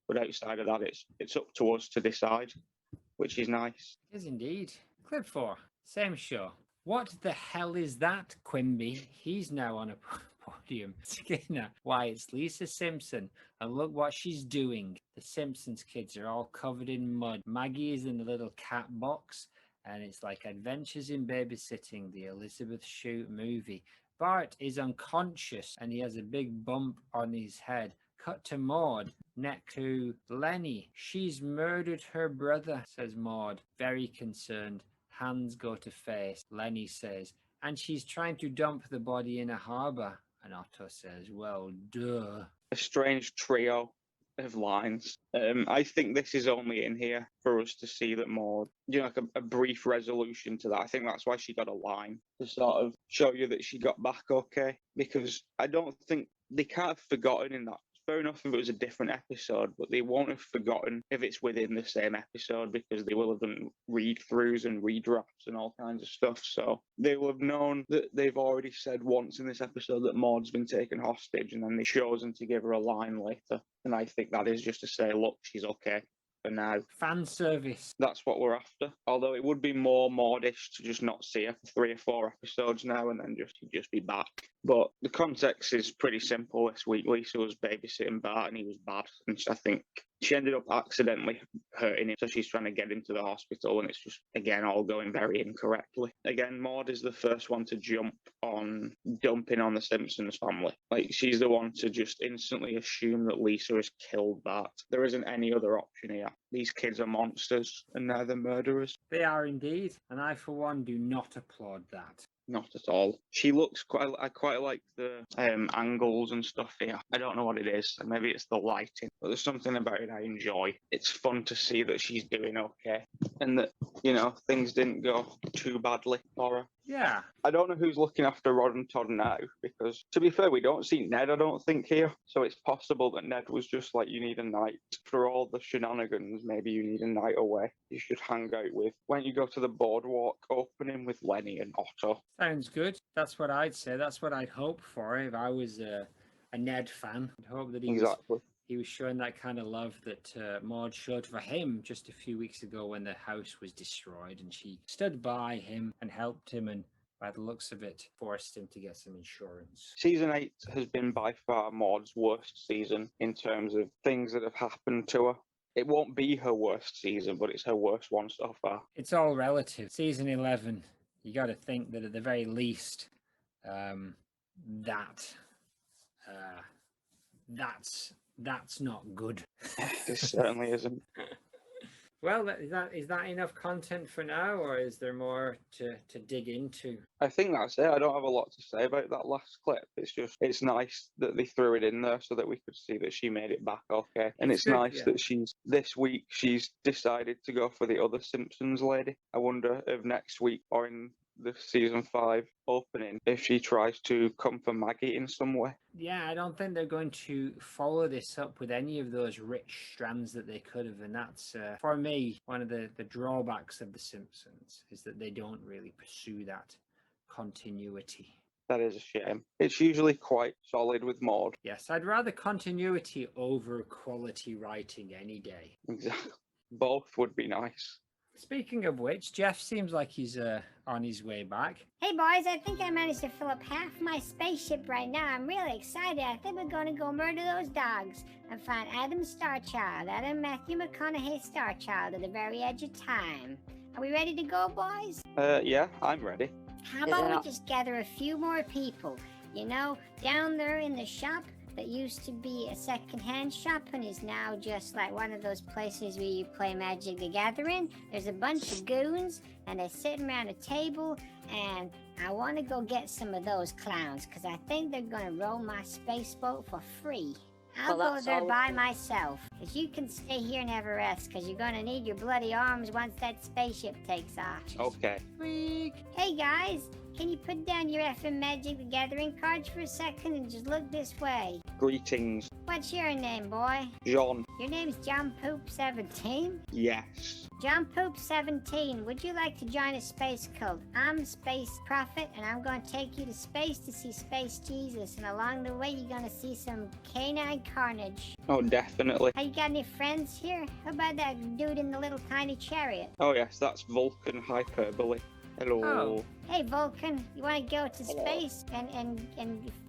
But outside of that, it's up to us to decide, which is nice. It is indeed. Clip 4, same show. What the hell is that, Quimby? He's now on a podium. Skinner. Why, it's Lisa Simpson. And look what she's doing. The Simpsons kids are all covered in mud. Maggie is in the little cat box. And it's like Adventures in Babysitting, the Elizabeth Shute movie. Bart is unconscious and he has a big bump on his head. Cut to Maude. Next to Lenny. She's murdered her brother, says Maude. Very concerned. Hands go to face. Lenny says, and she's trying to dump the body in a harbour. And Otto says, well, duh. A strange trio of lines. I think this is only in here for us to see that Maude, like a brief resolution to that. I think that's why she got a line, to sort of show you that she got back okay. Because I don't think they can't have forgotten in that fair enough if it was a different episode, but they won't have forgotten if it's within the same episode because they will have done read-throughs and redrafts and all kinds of stuff. So they will have known that they've already said once in this episode that Maude's been taken hostage, and then they've chosen to give her a line later. And I think that is just to say, look, she's okay for now. Fan service. That's what we're after. Although it would be more Maudish to just not see her for 3 or 4 episodes now and then just be back. But the context is pretty simple this week. Lisa was babysitting Bart and he was bad. And I think she ended up accidentally hurting him. So she's trying to get him to the hospital and it's just, again, all going very incorrectly. Again, Maude is the first one to jump on dumping on the Simpsons family. Like, she's the one to just instantly assume that Lisa has killed Bart. There isn't any other option here. These kids are monsters and now they're murderers. They are indeed. And I, for one, do not applaud that. Not at all. She looks I quite like the angles and stuff here. I don't know what it is. Maybe it's the lighting, but there's something about it I enjoy. It's fun to see that she's doing okay and that, things didn't go too badly for her. Yeah. I don't know who's looking after Rod and Todd now because, to be fair, we don't see Ned, I don't think, here. So it's possible that Ned was just like, you need a night. For all the shenanigans, maybe you need a night away. You should hang out with. Why don't you go to the boardwalk, opening with Lenny and Otto? Sounds good. That's what I'd say. That's what I'd hope for if I was a Ned fan. I'd hope that he was showing that kind of love that Maude showed for him just a few weeks ago when the house was destroyed, and she stood by him and helped him, and by the looks of it, forced him to get some insurance. Season 8 has been by far Maude's worst season in terms of things that have happened to her. It won't be her worst season, but it's her worst one so far. It's all relative. Season 11, you got to think that at the very least, that's not good. This certainly isn't. Well, is that enough content for now, or is there more to dig into? I think that's it. I don't have a lot to say about that last clip. It's nice that they threw it in there so that we could see that she made it back okay. And it's good, nice yeah. that this week she's decided to go for the other Simpsons lady. I wonder if next week or in the season 5 opening, if she tries to come for Maggie in some way. Yeah, I don't think they're going to follow this up with any of those rich strands that they could have, and that's for me one of the drawbacks of The Simpsons is that they don't really pursue that continuity. That is a shame. It's usually quite solid with Maude. Yes, I'd rather continuity over quality writing any day. Exactly. Both would be nice. Speaking of which, Jeff seems like he's on his way back. Hey boys, I think I managed to fill up half my spaceship right now. I'm really excited. I think we're going to go murder those dogs and find Adam Matthew McConaughey Starchild at the very edge of time. Are we ready to go, boys? Yeah, I'm ready. How about we just gather a few more people? Down there in the shop that used to be a second-hand shop and is now just like one of those places where you play Magic the Gathering. There's a bunch of goons and they're sitting around a table, and I want to go get some of those clowns because I think they're going to roll my space boat for free. I'll go there by myself, because you can stay here and have a rest, because you're going to need your bloody arms once that spaceship takes off. Okay. Freak. Hey guys, can you put down your effing Magic the Gathering cards for a second and just look this way? Greetings. What's your name, boy? John. Your name's John Poop 17? Yes. John Poop 17, would you like to join a space cult? I'm Space Prophet, and I'm going to take you to space to see Space Jesus, and along the way you're going to see some canine carnage. Oh, definitely. Hey, you got any friends here? How about that dude in the little tiny chariot? Oh, yes, that's Vulcan Hyperbole. Hello. Oh. Hey, Vulcan, you want to go to space and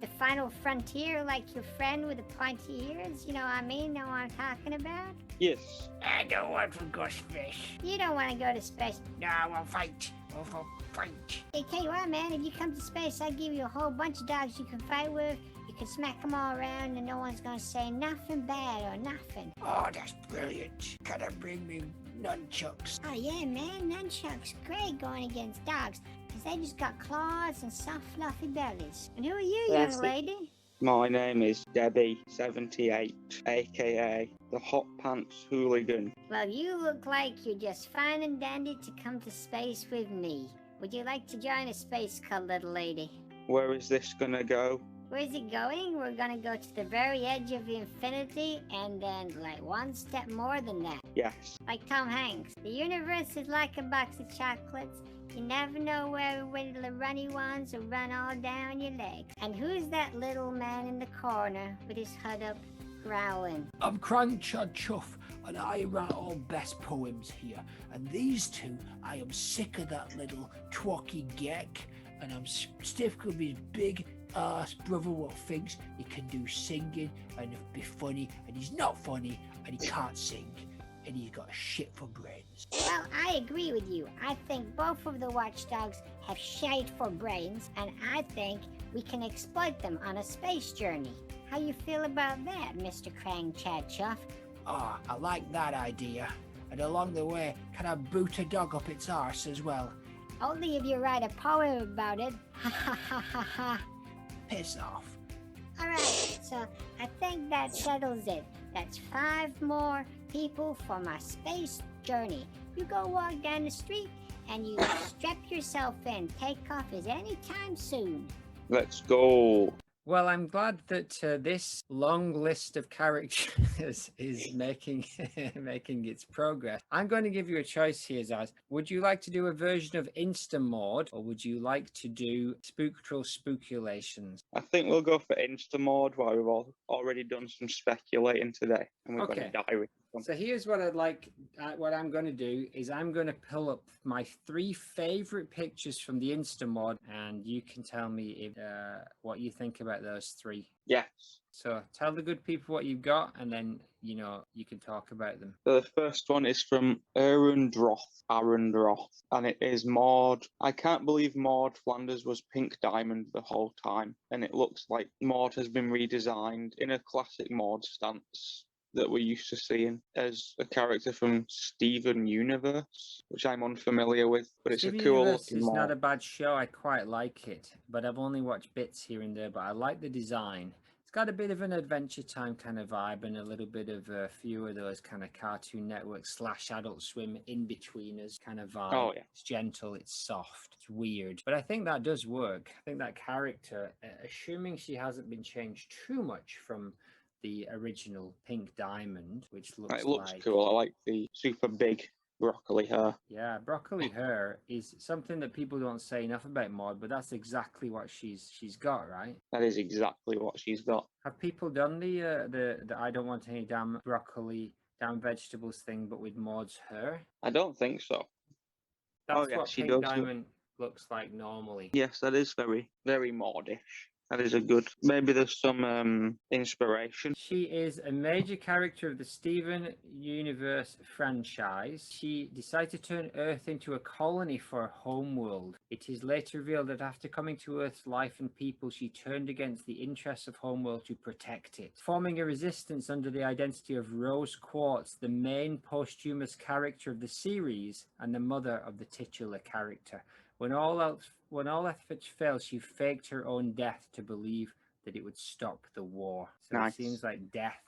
the final frontier like your friend with the pointy ears? You know what I mean? Know what I'm talking about? Yes. I don't want to go space. You don't want to go to space. No, I will fight. I will fight. Hey, tell you what, man, if you come to space, I'll give you a whole bunch of dogs you can fight with. You can smack them all around and no one's going to say nothing bad or nothing. Oh, that's brilliant. Gotta bring me nunchucks. Oh, yeah, man, nunchucks. Great going against dogs, because they just got claws and soft, fluffy bellies. And who are you, young lady? My name is Debbie78, a.k.a. the Hot Pants Hooligan. Well, you look like you're just fine and dandy to come to space with me. Would you like to join a space cult, little lady? Where is this gonna go? Where's it going? We're gonna go to the very edge of infinity and then like one step more than that. Yes. Like Tom Hanks. The universe is like a box of chocolates. You never know when the runny ones will run all down your legs. And who's that little man in the corner with his hood up growling? I'm Crank Chad Chuff, and I write all best poems here. And these two, I am sick of that little twacky geck, and I'm stiff of his big ass brother what thinks he can do singing and be funny, and he's not funny, and he can't sing, and he's got shit for brains. Well, I agree with you. I think both of the watchdogs have shite for brains, and I think we can exploit them on a space journey. How you feel about that, Mr. Krang Chad Chuff? Ah, I like that idea. And along the way, can I boot a dog up its arse as well? Only if you write a poem about it. Ha ha ha ha ha. Piss off. Alright, so I think that settles it. That's 5 more people for my space journey. You go walk down the street and you strap yourself in. Takeoff is anytime soon. Let's go. Well, I'm glad that this long list of characters is making making its progress. I'm going to give you a choice here, Zaz. Would you like to do a version of Instamod, or would you like to do Spooktrol Spookulations? I think we'll go for Insta mode, while we've already done some speculating today, and we've Okay. got a diary. So here's what I'd like. What I'm going to do is I'm going to pull up my 3 favorite pictures from the Instamod, and you can tell me if what you think about those 3. Yes. So tell the good people what you've got, and then you can talk about them. So the first one is from Arundroth, and it is Maude. I can't believe Maude Flanders was Pink Diamond the whole time, and it looks like Maude has been redesigned in a classic Maude stance that we're used to seeing as a character from Steven Universe, which I'm unfamiliar with, but it's Steven a cool Universe looking is not a Maude. bad show. I quite like it, but I've only watched bits here and there. But I like the design. It's got a bit of an Adventure Time kind of vibe, and a little bit of a few of those kind of Cartoon Network / Adult Swim in-betweeners kind of vibe. Oh, yeah. It's gentle, it's soft, it's weird, but I think that does work. I think that character, assuming she hasn't been changed too much from the original Pink Diamond, which looks It looks like cool. I like the super big broccoli hair. yeah, broccoli hair is something that people don't say enough about Maude, but that's exactly what she's got, right? That is exactly what she's got. Have people done the I don't want any damn broccoli, damn vegetables thing, but with Maude's hair? I don't think so. That's yeah, what she Pink does. Diamond looks like normally. Yes, that is very, very Maudish. That is a good. Maybe there's some inspiration. She is a major character of the Steven Universe franchise. She decided to turn Earth into a colony for her homeworld. It is later revealed that after coming to Earth's life and people, she turned against the interests of homeworld to protect it, forming a resistance under the identity of Rose Quartz, the main posthumous character of the series and the mother of the titular character. When all efforts failed, she faked her own death to believe that it would stop the war. So Nice. It seems like death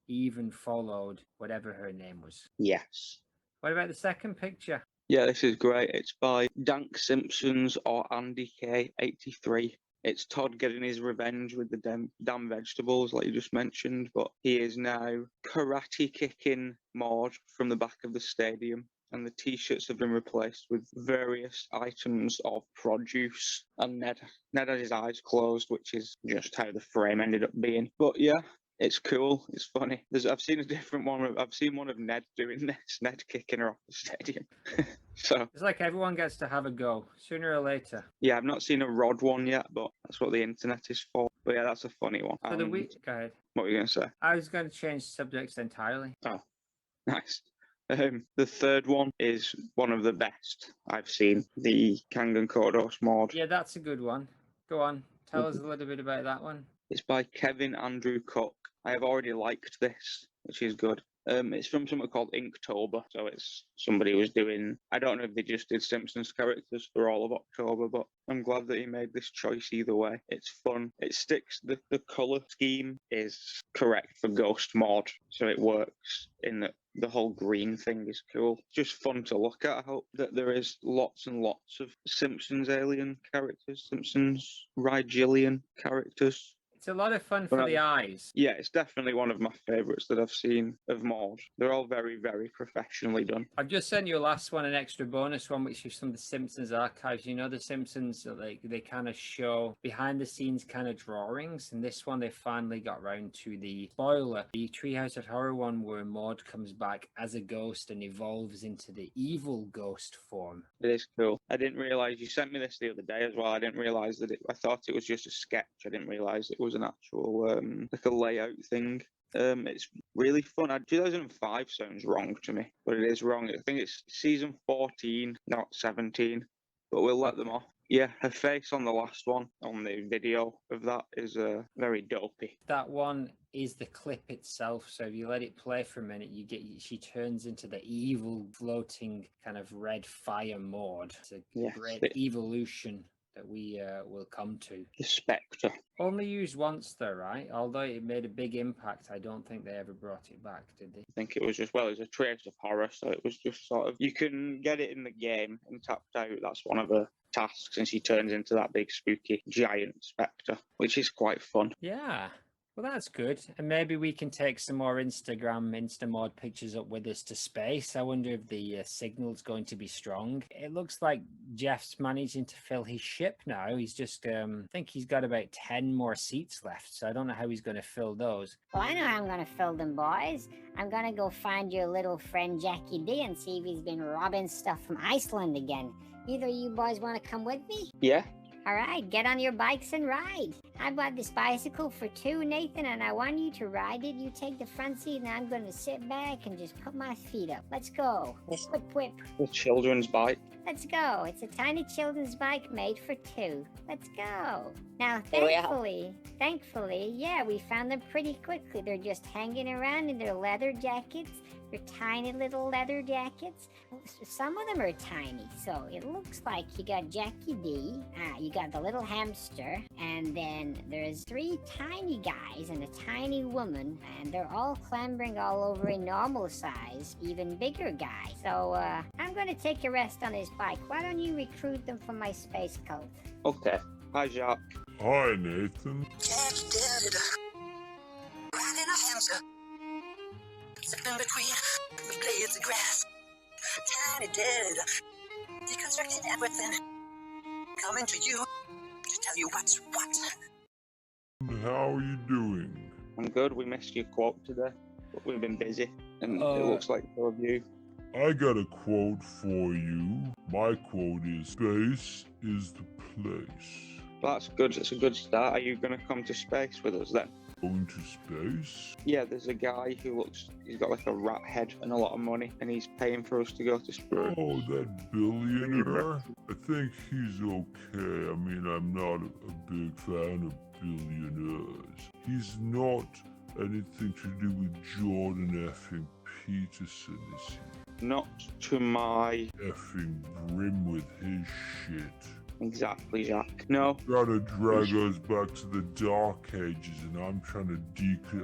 even followed whatever her name was. Yes. What about the second picture? Yeah, this is great. It's by Dank Simpsons or Andy K83. It's Todd getting his revenge with the damn vegetables, like you just mentioned, but he is now karate kicking Maude from the back of the stadium. And the t-shirts have been replaced with various items of produce. And Ned had his eyes closed, which is just how the frame ended up being. But yeah, it's cool. It's funny. I've seen a different one. I've seen one of Ned doing this. Ned kicking her off the stadium. So It's like everyone gets to have a go, sooner or later. yeah, I've not seen a Rod one yet, but that's what the internet is for. But yeah, that's a funny one. So the week, go ahead. What were you going to say? I was going to change subjects entirely. Oh, nice. The third one is one of the best I've seen, the Kangen Kodos mod. Yeah, that's a good one. Go on, tell us a little bit about that one. It's by Kevin Andrew Cook. I have already liked this, which is good. It's from something called Inktober, so it's somebody who was doing. I don't know if they just did Simpsons characters for all of October, but I'm glad that he made this choice either way. It's fun. It sticks. The color scheme is correct for Ghost mod, so it works in that. The whole green thing is cool. Just fun to look at. I hope that there is lots and lots of Simpsons alien characters, Simpsons Rigelian characters. It's a lot of fun Well, for the eyes. Yeah, it's definitely one of my favourites that I've seen of Maude. They're all very, very professionally done. I've just sent you a last one, an extra bonus one, which is from the Simpsons archives. You know, the Simpsons, like they kind of show behind the scenes kind of drawings, and this one they finally got around to the spoiler, the Treehouse of Horror one, where Maude comes back as a ghost and evolves into the evil ghost form. It is cool. I didn't realise, you sent me this the other day as well. I didn't realise that I thought it was just a sketch. I didn't realise it was an actual, like a layout thing. It's really fun. 2005 sounds wrong to me, but it is wrong. I think it's season 14, not 17, but we'll let them off. Yeah, her face on the last one, on the video of that, is very dopey. That one is the clip itself, so if you let it play for a minute, she turns into the evil floating kind of red fire Maude. It's a great evolution that we will come to. The Spectre. Only used once though, right? Although it made a big impact, I don't think they ever brought it back, did they? I think it was just, well, it was a Trace of Horror, so it was just sort of, you can get it in the game and tapped out. That's one of the tasks, and she turns into that big spooky giant spectre, which is quite fun. Yeah. Well, that's good. And maybe we can take some more Instamod pictures up with us to space. I wonder if the signal's going to be strong. It looks like Jeff's managing to fill his ship now. He's just, I think he's got about 10 more seats left. So I don't know how he's going to fill those. Well, I know how I'm going to fill them, boys. I'm going to go find your little friend Jackie D and see if he's been robbing stuff from Iceland again. Either of you boys want to come with me? Yeah. All right, get on your bikes and ride. I bought this bicycle for 2, Nathan, and I want you to ride it. You take the front seat, and I'm going to sit back and just put my feet up. Let's go. Whip, whip. The children's bike. Let's go. It's a tiny children's bike made for 2. Let's go. Now, thankfully, yeah, we found them pretty quickly. They're just hanging around in their leather jackets. They're tiny little leather jackets. Some of them are tiny, so it looks like you got Jackie D, you got the little hamster, and then there's 3 tiny guys and a tiny woman, and they're all clambering all over a normal size, even bigger guy. So I'm going to take a rest on this bike. Why don't you recruit them for my space cult? Okay. Hi, Jacques. Hi, Nathan. Jackie did. Riding a hamster. Slipping between the blades of grass. Tiny dead. Deconstructing everything. Coming to you to tell you what's what. How are you doing? I'm good. We missed your quote today, but we've been busy, and it looks like so have you. I got a quote for you. My quote is, space is the place. That's good. It's a good start. Are you going to come to space with us then? Going to space? Yeah, there's a guy who he's got like a rat head and a lot of money, and he's paying for us to go to space. Oh, that billionaire? I think he's okay. I mean, I'm not a big fan of billionaires. He's not anything to do with Jordan effing Peterson, is he? Not to my... Effing brim with his shit. Exactly, Jacques. No. Gotta drag us back to the dark ages, and I'm trying to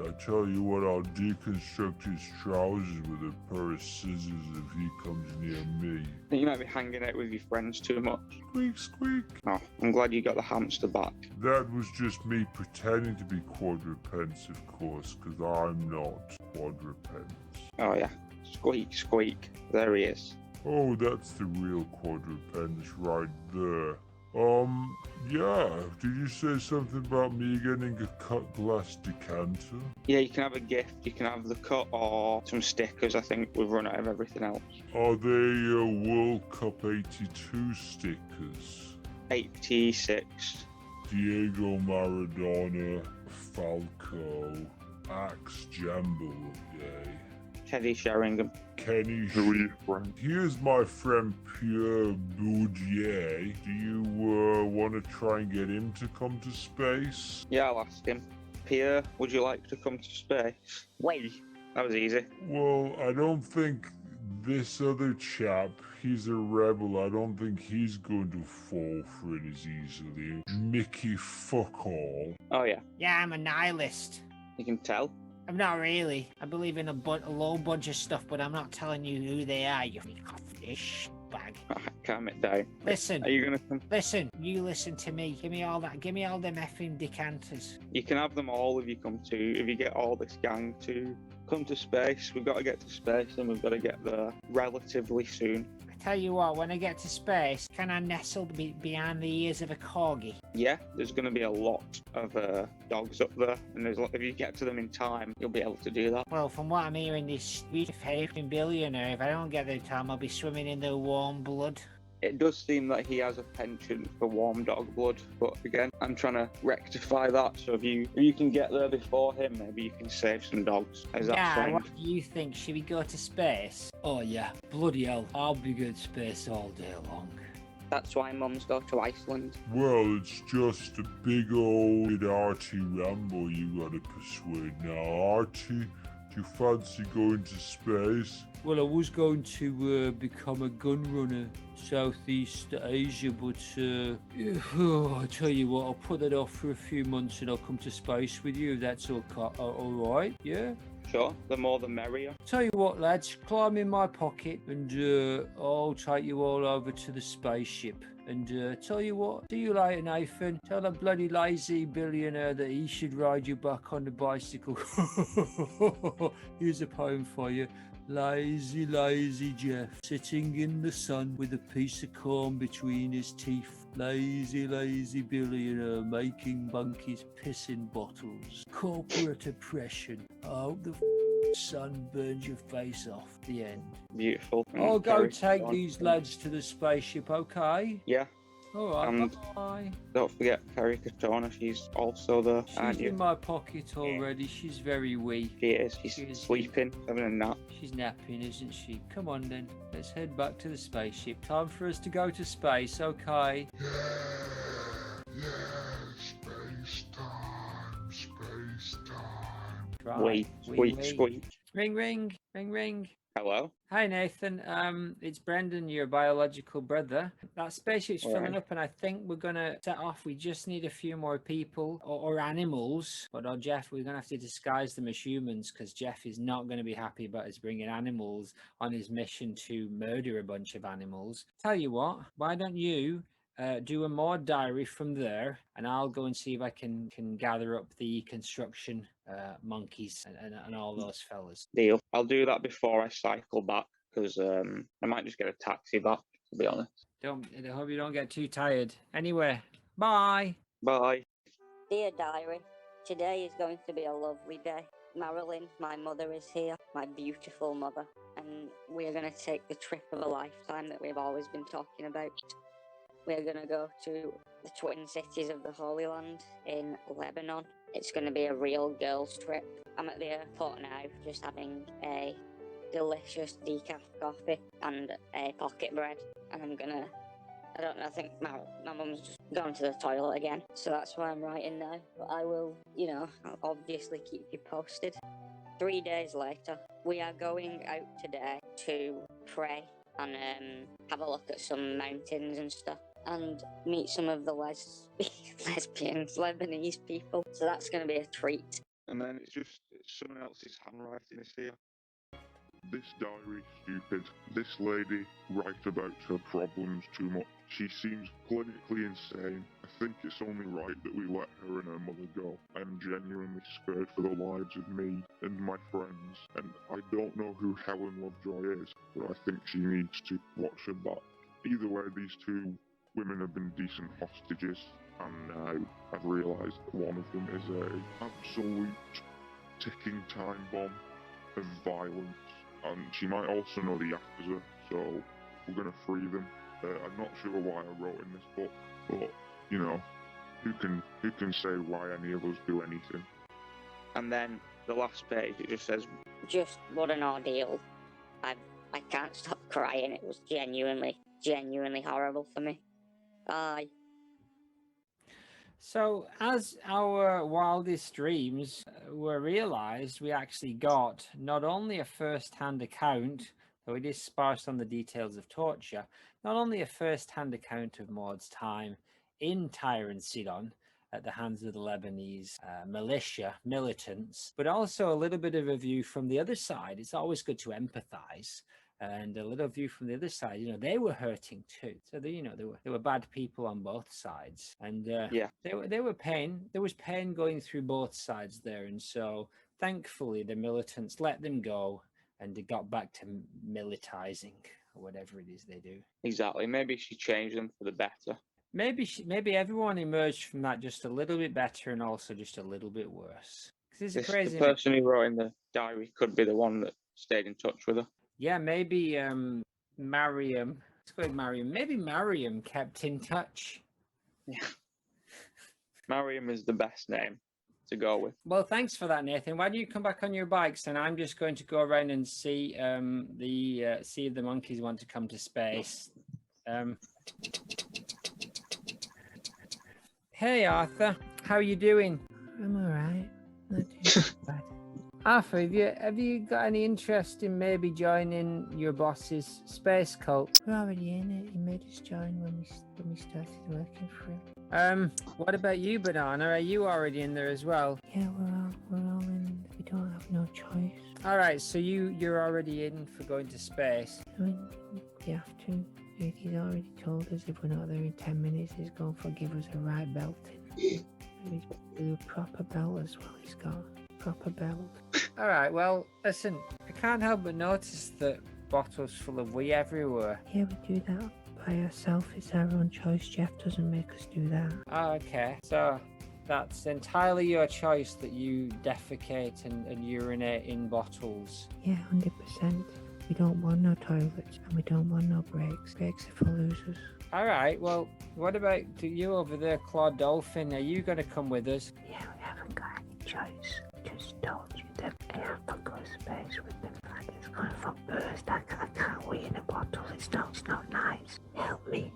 I tell you what, I'll deconstruct his trousers with a pair of scissors if he comes near me. I think you might be hanging out with your friends too much. Squeak, squeak. Oh, I'm glad you got the hamster back. That was just me pretending to be quadrupeds, of course, because I'm not quadrupeds. Oh yeah. Squeak, squeak. There he is. Oh, that's the real quadrupeds right there. Yeah, did you say something about me getting a cut glass decanter? Yeah, you can have a gift. You can have the cut or some stickers. I think we've run out of everything else. Are they World Cup 82 stickers? 86. Diego Maradona, Falco, Axe Jamble, yay. Teddy Sheringham. Kenny, who are your friend? Here's my friend Pierre Boudier. Do you want to try and get him to come to space? Yeah, I'll ask him. Pierre, would you like to come to space? Wait. That was easy. Well, I don't think this other chap, he's a rebel. I don't think he's going to fall for it as easily. Mickey fuck all. Oh, yeah. Yeah, I'm a nihilist. You can tell. I'm not really. I believe in a low bunch of stuff, but I'm not telling you who they are, you fish bag. calm it down. Listen, Are you gonna come? listen, you listen to me. Give me all that. Give me all them effing decanters. You can have them all if you come to. If you get all this gang to come to space, we've got to get to space, and we've got to get there relatively soon. I tell you what, when I get to space, can I nestle behind the ears of a corgi? Yeah, there's going to be a lot of dogs up there, and if you get to them in time, you'll be able to do that. Well, from what I'm hearing, this effing billionaire, if I don't get there in time, I'll be swimming in the warm blood. It does seem that he has a penchant for warm dog blood, but again, I'm trying to rectify that. So if you can get there before him, maybe you can save some dogs. Is that Yeah, sound? what do you think? Should we go to space? Oh yeah, bloody hell, I'll be good space all day long. That's why mums go to Iceland. Well, it's just a big old Artie Rambo you gotta persuade now. Artie, do you fancy going to space? Well, I was going to become a gun runner, Southeast Asia, but I tell you what, I'll put that off for a few months and I'll come to space with you. If that's all right, yeah? Sure, the more the merrier. Tell you what, lads, climb in my pocket and I'll take you all over to the spaceship. And tell you what, see you later, Nathan. Tell that bloody lazy billionaire that he should ride you back on the bicycle. Here's a poem for you. Lazy, lazy Jeff, sitting in the sun with a piece of corn between his teeth. Lazy, lazy billionaire making bunkies pissing bottles. Corporate oppression. I hope the sun burns your face off. The end. Beautiful. I'll go Very take fun. these lads to the spaceship, okay? Yeah, All right, And- bye. don't forget Carrie Katona, she's also there, aren't She's you? in my pocket already. She's very weak. She is. She's She is. sleeping, having a nap. She's napping, isn't she? Come on then. Let's head back to the spaceship. Time for us to go to space, okay? Yeah, space time, space time. Right. Wait, wee, squeak, wee. squeak. Ring, ring, ring, ring. Hello? Hi, Nathan. It's Brendan, your biological brother. That spaceship's filling Alright. up, and I think we're gonna set off. We just need a few more people or animals. But Jeff, we're gonna have to disguise them as humans because Jeff is not gonna be happy about us bringing animals on his mission to murder a bunch of animals. Tell you what, why don't you do a Maude diary from there, and I'll go and see if I can gather up the construction monkeys and all those fellas. Deal. I'll do that before I cycle back because I might just get a taxi back, to be honest. I hope you don't get too tired. Anyway, bye. Bye. Dear diary, today is going to be a lovely day. Marilyn, my mother, is here, my beautiful mother, and we're going to take the trip of a lifetime that we've always been talking about. We're going to go to the twin cities of the Holy Land in Lebanon. It's going to be a real girls' trip. I'm at the airport now, just having a delicious decaf coffee and a pocket bread. And I'm going to, I don't know, I think my mum's just gone to the toilet again. So that's why I'm writing now. But I will, I'll obviously keep you posted. 3 days later, we are going out today to pray and have a look at some mountains and stuff, and meet some of the lesbians, Lebanese people. So that's going to be a treat. And then it's someone else's handwriting is here. This diary stupid. This lady writes about her problems too much. She seems clinically insane. I think it's only right that we let her and her mother go. I am genuinely scared for the lives of me and my friends, and I don't know who Helen Lovejoy is, but I think she needs to watch her back. Either way, these two women have been decent hostages, and now I've realised that one of them is an absolute ticking time bomb of violence, and she might also know the Yakuza, so we're going to free them. I'm not sure why I wrote in this book, but, who can say why any of us do anything? And then the last page, it just says, Just what an ordeal. I can't stop crying. It was genuinely horrible for me. Bye. So, as our wildest dreams were realised, we actually got not only a first-hand account, though it is sparse on the details of torture, not only a first-hand account of Maude's time in Tyre and Sidon at the hands of the Lebanese militants, but also a little bit of a view from the other side. It's always good to empathise and a little view from the other side. You know, they were hurting too. So there were bad people on both sides, and Yeah. they were pain. There was pain going through both sides there, and so thankfully the militants let them go, and they got back to militarizing or whatever it is they do. Exactly. Maybe she changed them for the better. Maybe everyone emerged from that just a little bit better and also just a little bit worse. 'Cause it's The crazy. person who wrote in the diary could be the one that stayed in touch with her. Yeah, maybe Mariam. Let's go with Mariam. Maybe Mariam kept in touch. Yeah. Mariam is the best name to go with. Well, thanks for that, Nathan. Why don't you come back on your bikes, and I'm just going to go around and see see if the monkeys want to come to space. Hey, Arthur. How are you doing? I'm alright. Not too bad. Arthur, have you got any interest in maybe joining your boss's space cult? We're already in it. He made us join when we started working for him. What about you, Banana? Are you already in there as well? Yeah, we're all in. We don't have no choice. All right, so you're already in for going to space. I mean, we have to. He's already told us if we're not there in 10 minutes, he's going to give us a right belting. He's a proper belt as well. He's got a proper belt. All right, well, listen, I can't help but notice that bottles full of wee everywhere. Yeah, we do that by ourselves. It's our own choice. Jeff doesn't make us do that. Oh, okay. So that's entirely your choice that you defecate and urinate in bottles. Yeah, 100%. We don't want no toilets and we don't want no breaks. Breaks are for losers. All right, well, what about you over there, Claude Dolphin? Are you going to come with us? Yeah, we haven't got any choice. Just told you that I have to go to space with them. It's going for burst. I can't wait in a bottle. It's not nice. Help me.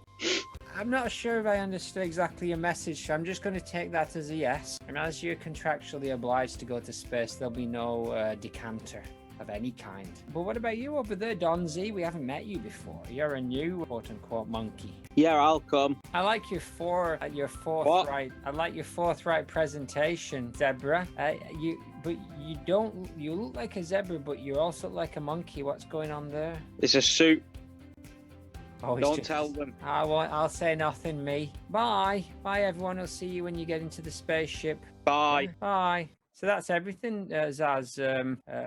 I'm not sure if I understood exactly your message, so I'm just going to take that as a yes. And as you're contractually obliged to go to space, there'll be no decanter of any kind. But what about you over there, Donzi? We haven't met you before. You're a new quote-unquote monkey. Yeah, I'll come. I like your forthright. I like your forthright presentation, Zebra. You look like a zebra, but you also look like a monkey. What's going on there? It's a suit. Oh, Don't tell them. I'll say nothing, me. Bye. Bye, everyone. I'll see you when you get into the spaceship. Bye. Bye. So that's everything, Zaz.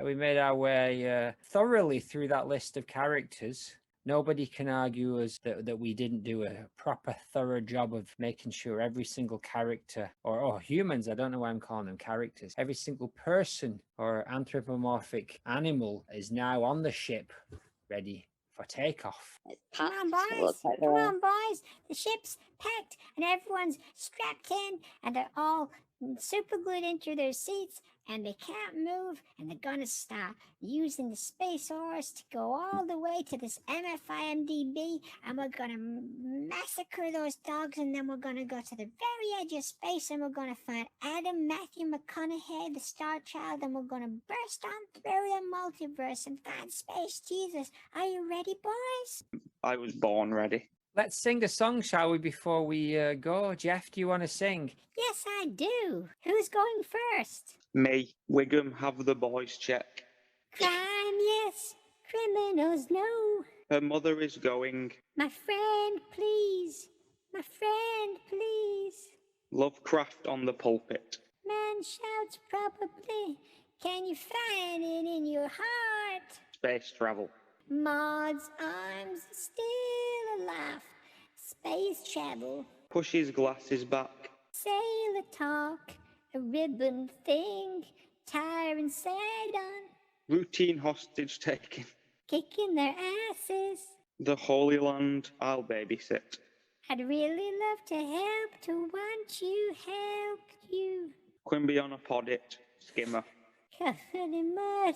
We made our way thoroughly through that list of characters. Nobody can argue us that we didn't do a proper, thorough job of making sure every single character, or humans, I don't know why I'm calling them characters, every single person or anthropomorphic animal is now on the ship, ready for takeoff. Come on, boys. Come on, boys. The ship's packed and everyone's strapped in and they're all super glued into their seats and they can't move and they're gonna start using the space oars to go all the way to this MFIMDB and we're gonna massacre those dogs and then we're gonna go to the very edge of space and we're gonna find Adam Matthew McConaughey, the Star Child, and we're gonna burst on through the multiverse and find Space Jesus. Are you ready, boys? I was born ready. Let's sing a song, shall we, before we go? Jeff, do you want to sing? Yes, I do. Who's going first? Me. Wiggum, have the boys check. Crime, yes. Criminals, no. Her mother is going. My friend, please. My friend, please. Lovecraft on the pulpit. Man shouts probably. Can you find it in your heart? Space travel. Maude's arms still alive. Space travel. Push his glasses back. Sailor talk. A ribbon thing. Tire and side on. Routine hostage taking. Kicking their asses. The Holy Land, I'll babysit. I'd really love to help, to want you, help you. Quimby on a poddit. Skimmer. Covered in mud.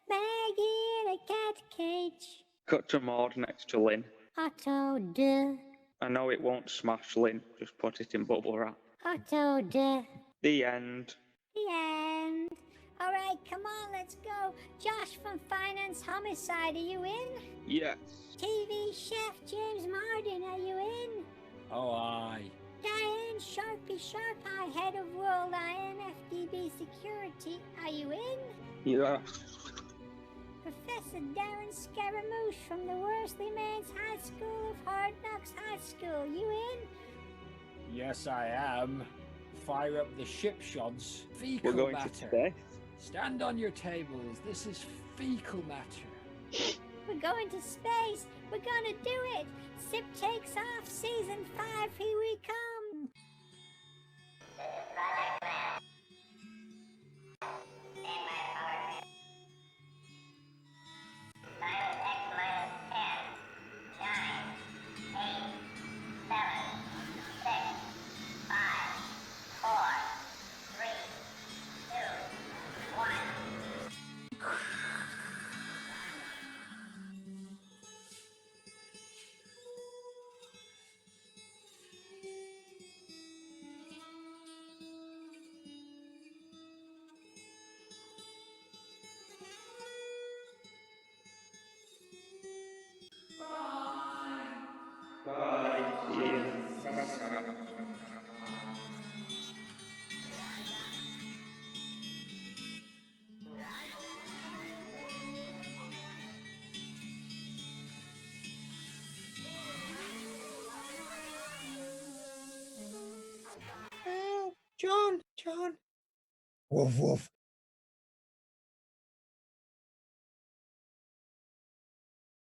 Maggie in a cat cage. Cut to Maude next to Lynn. Auto duh. I know it won't smash Lynn, just put it in bubble wrap. Auto duh. The end. The end. All right, come on, let's go. Josh from Finance Homicide, are you in? Yes. TV Chef James Martin, are you in? Oh, aye. Diane Sharpie Sharpeye, Head of World IMFDB Security, are you in? Yeah. Professor is Darren Scaramouche from the Worsley Man's High School of Hard Knocks High School. You in? Yes, I am. Fire up the ship shods. Fecal We're going matter. to space. Stand on your tables. This is fecal matter. We're going to space. We're gonna do it. Sip takes off. Season 5. Here we come. John. Woof woof.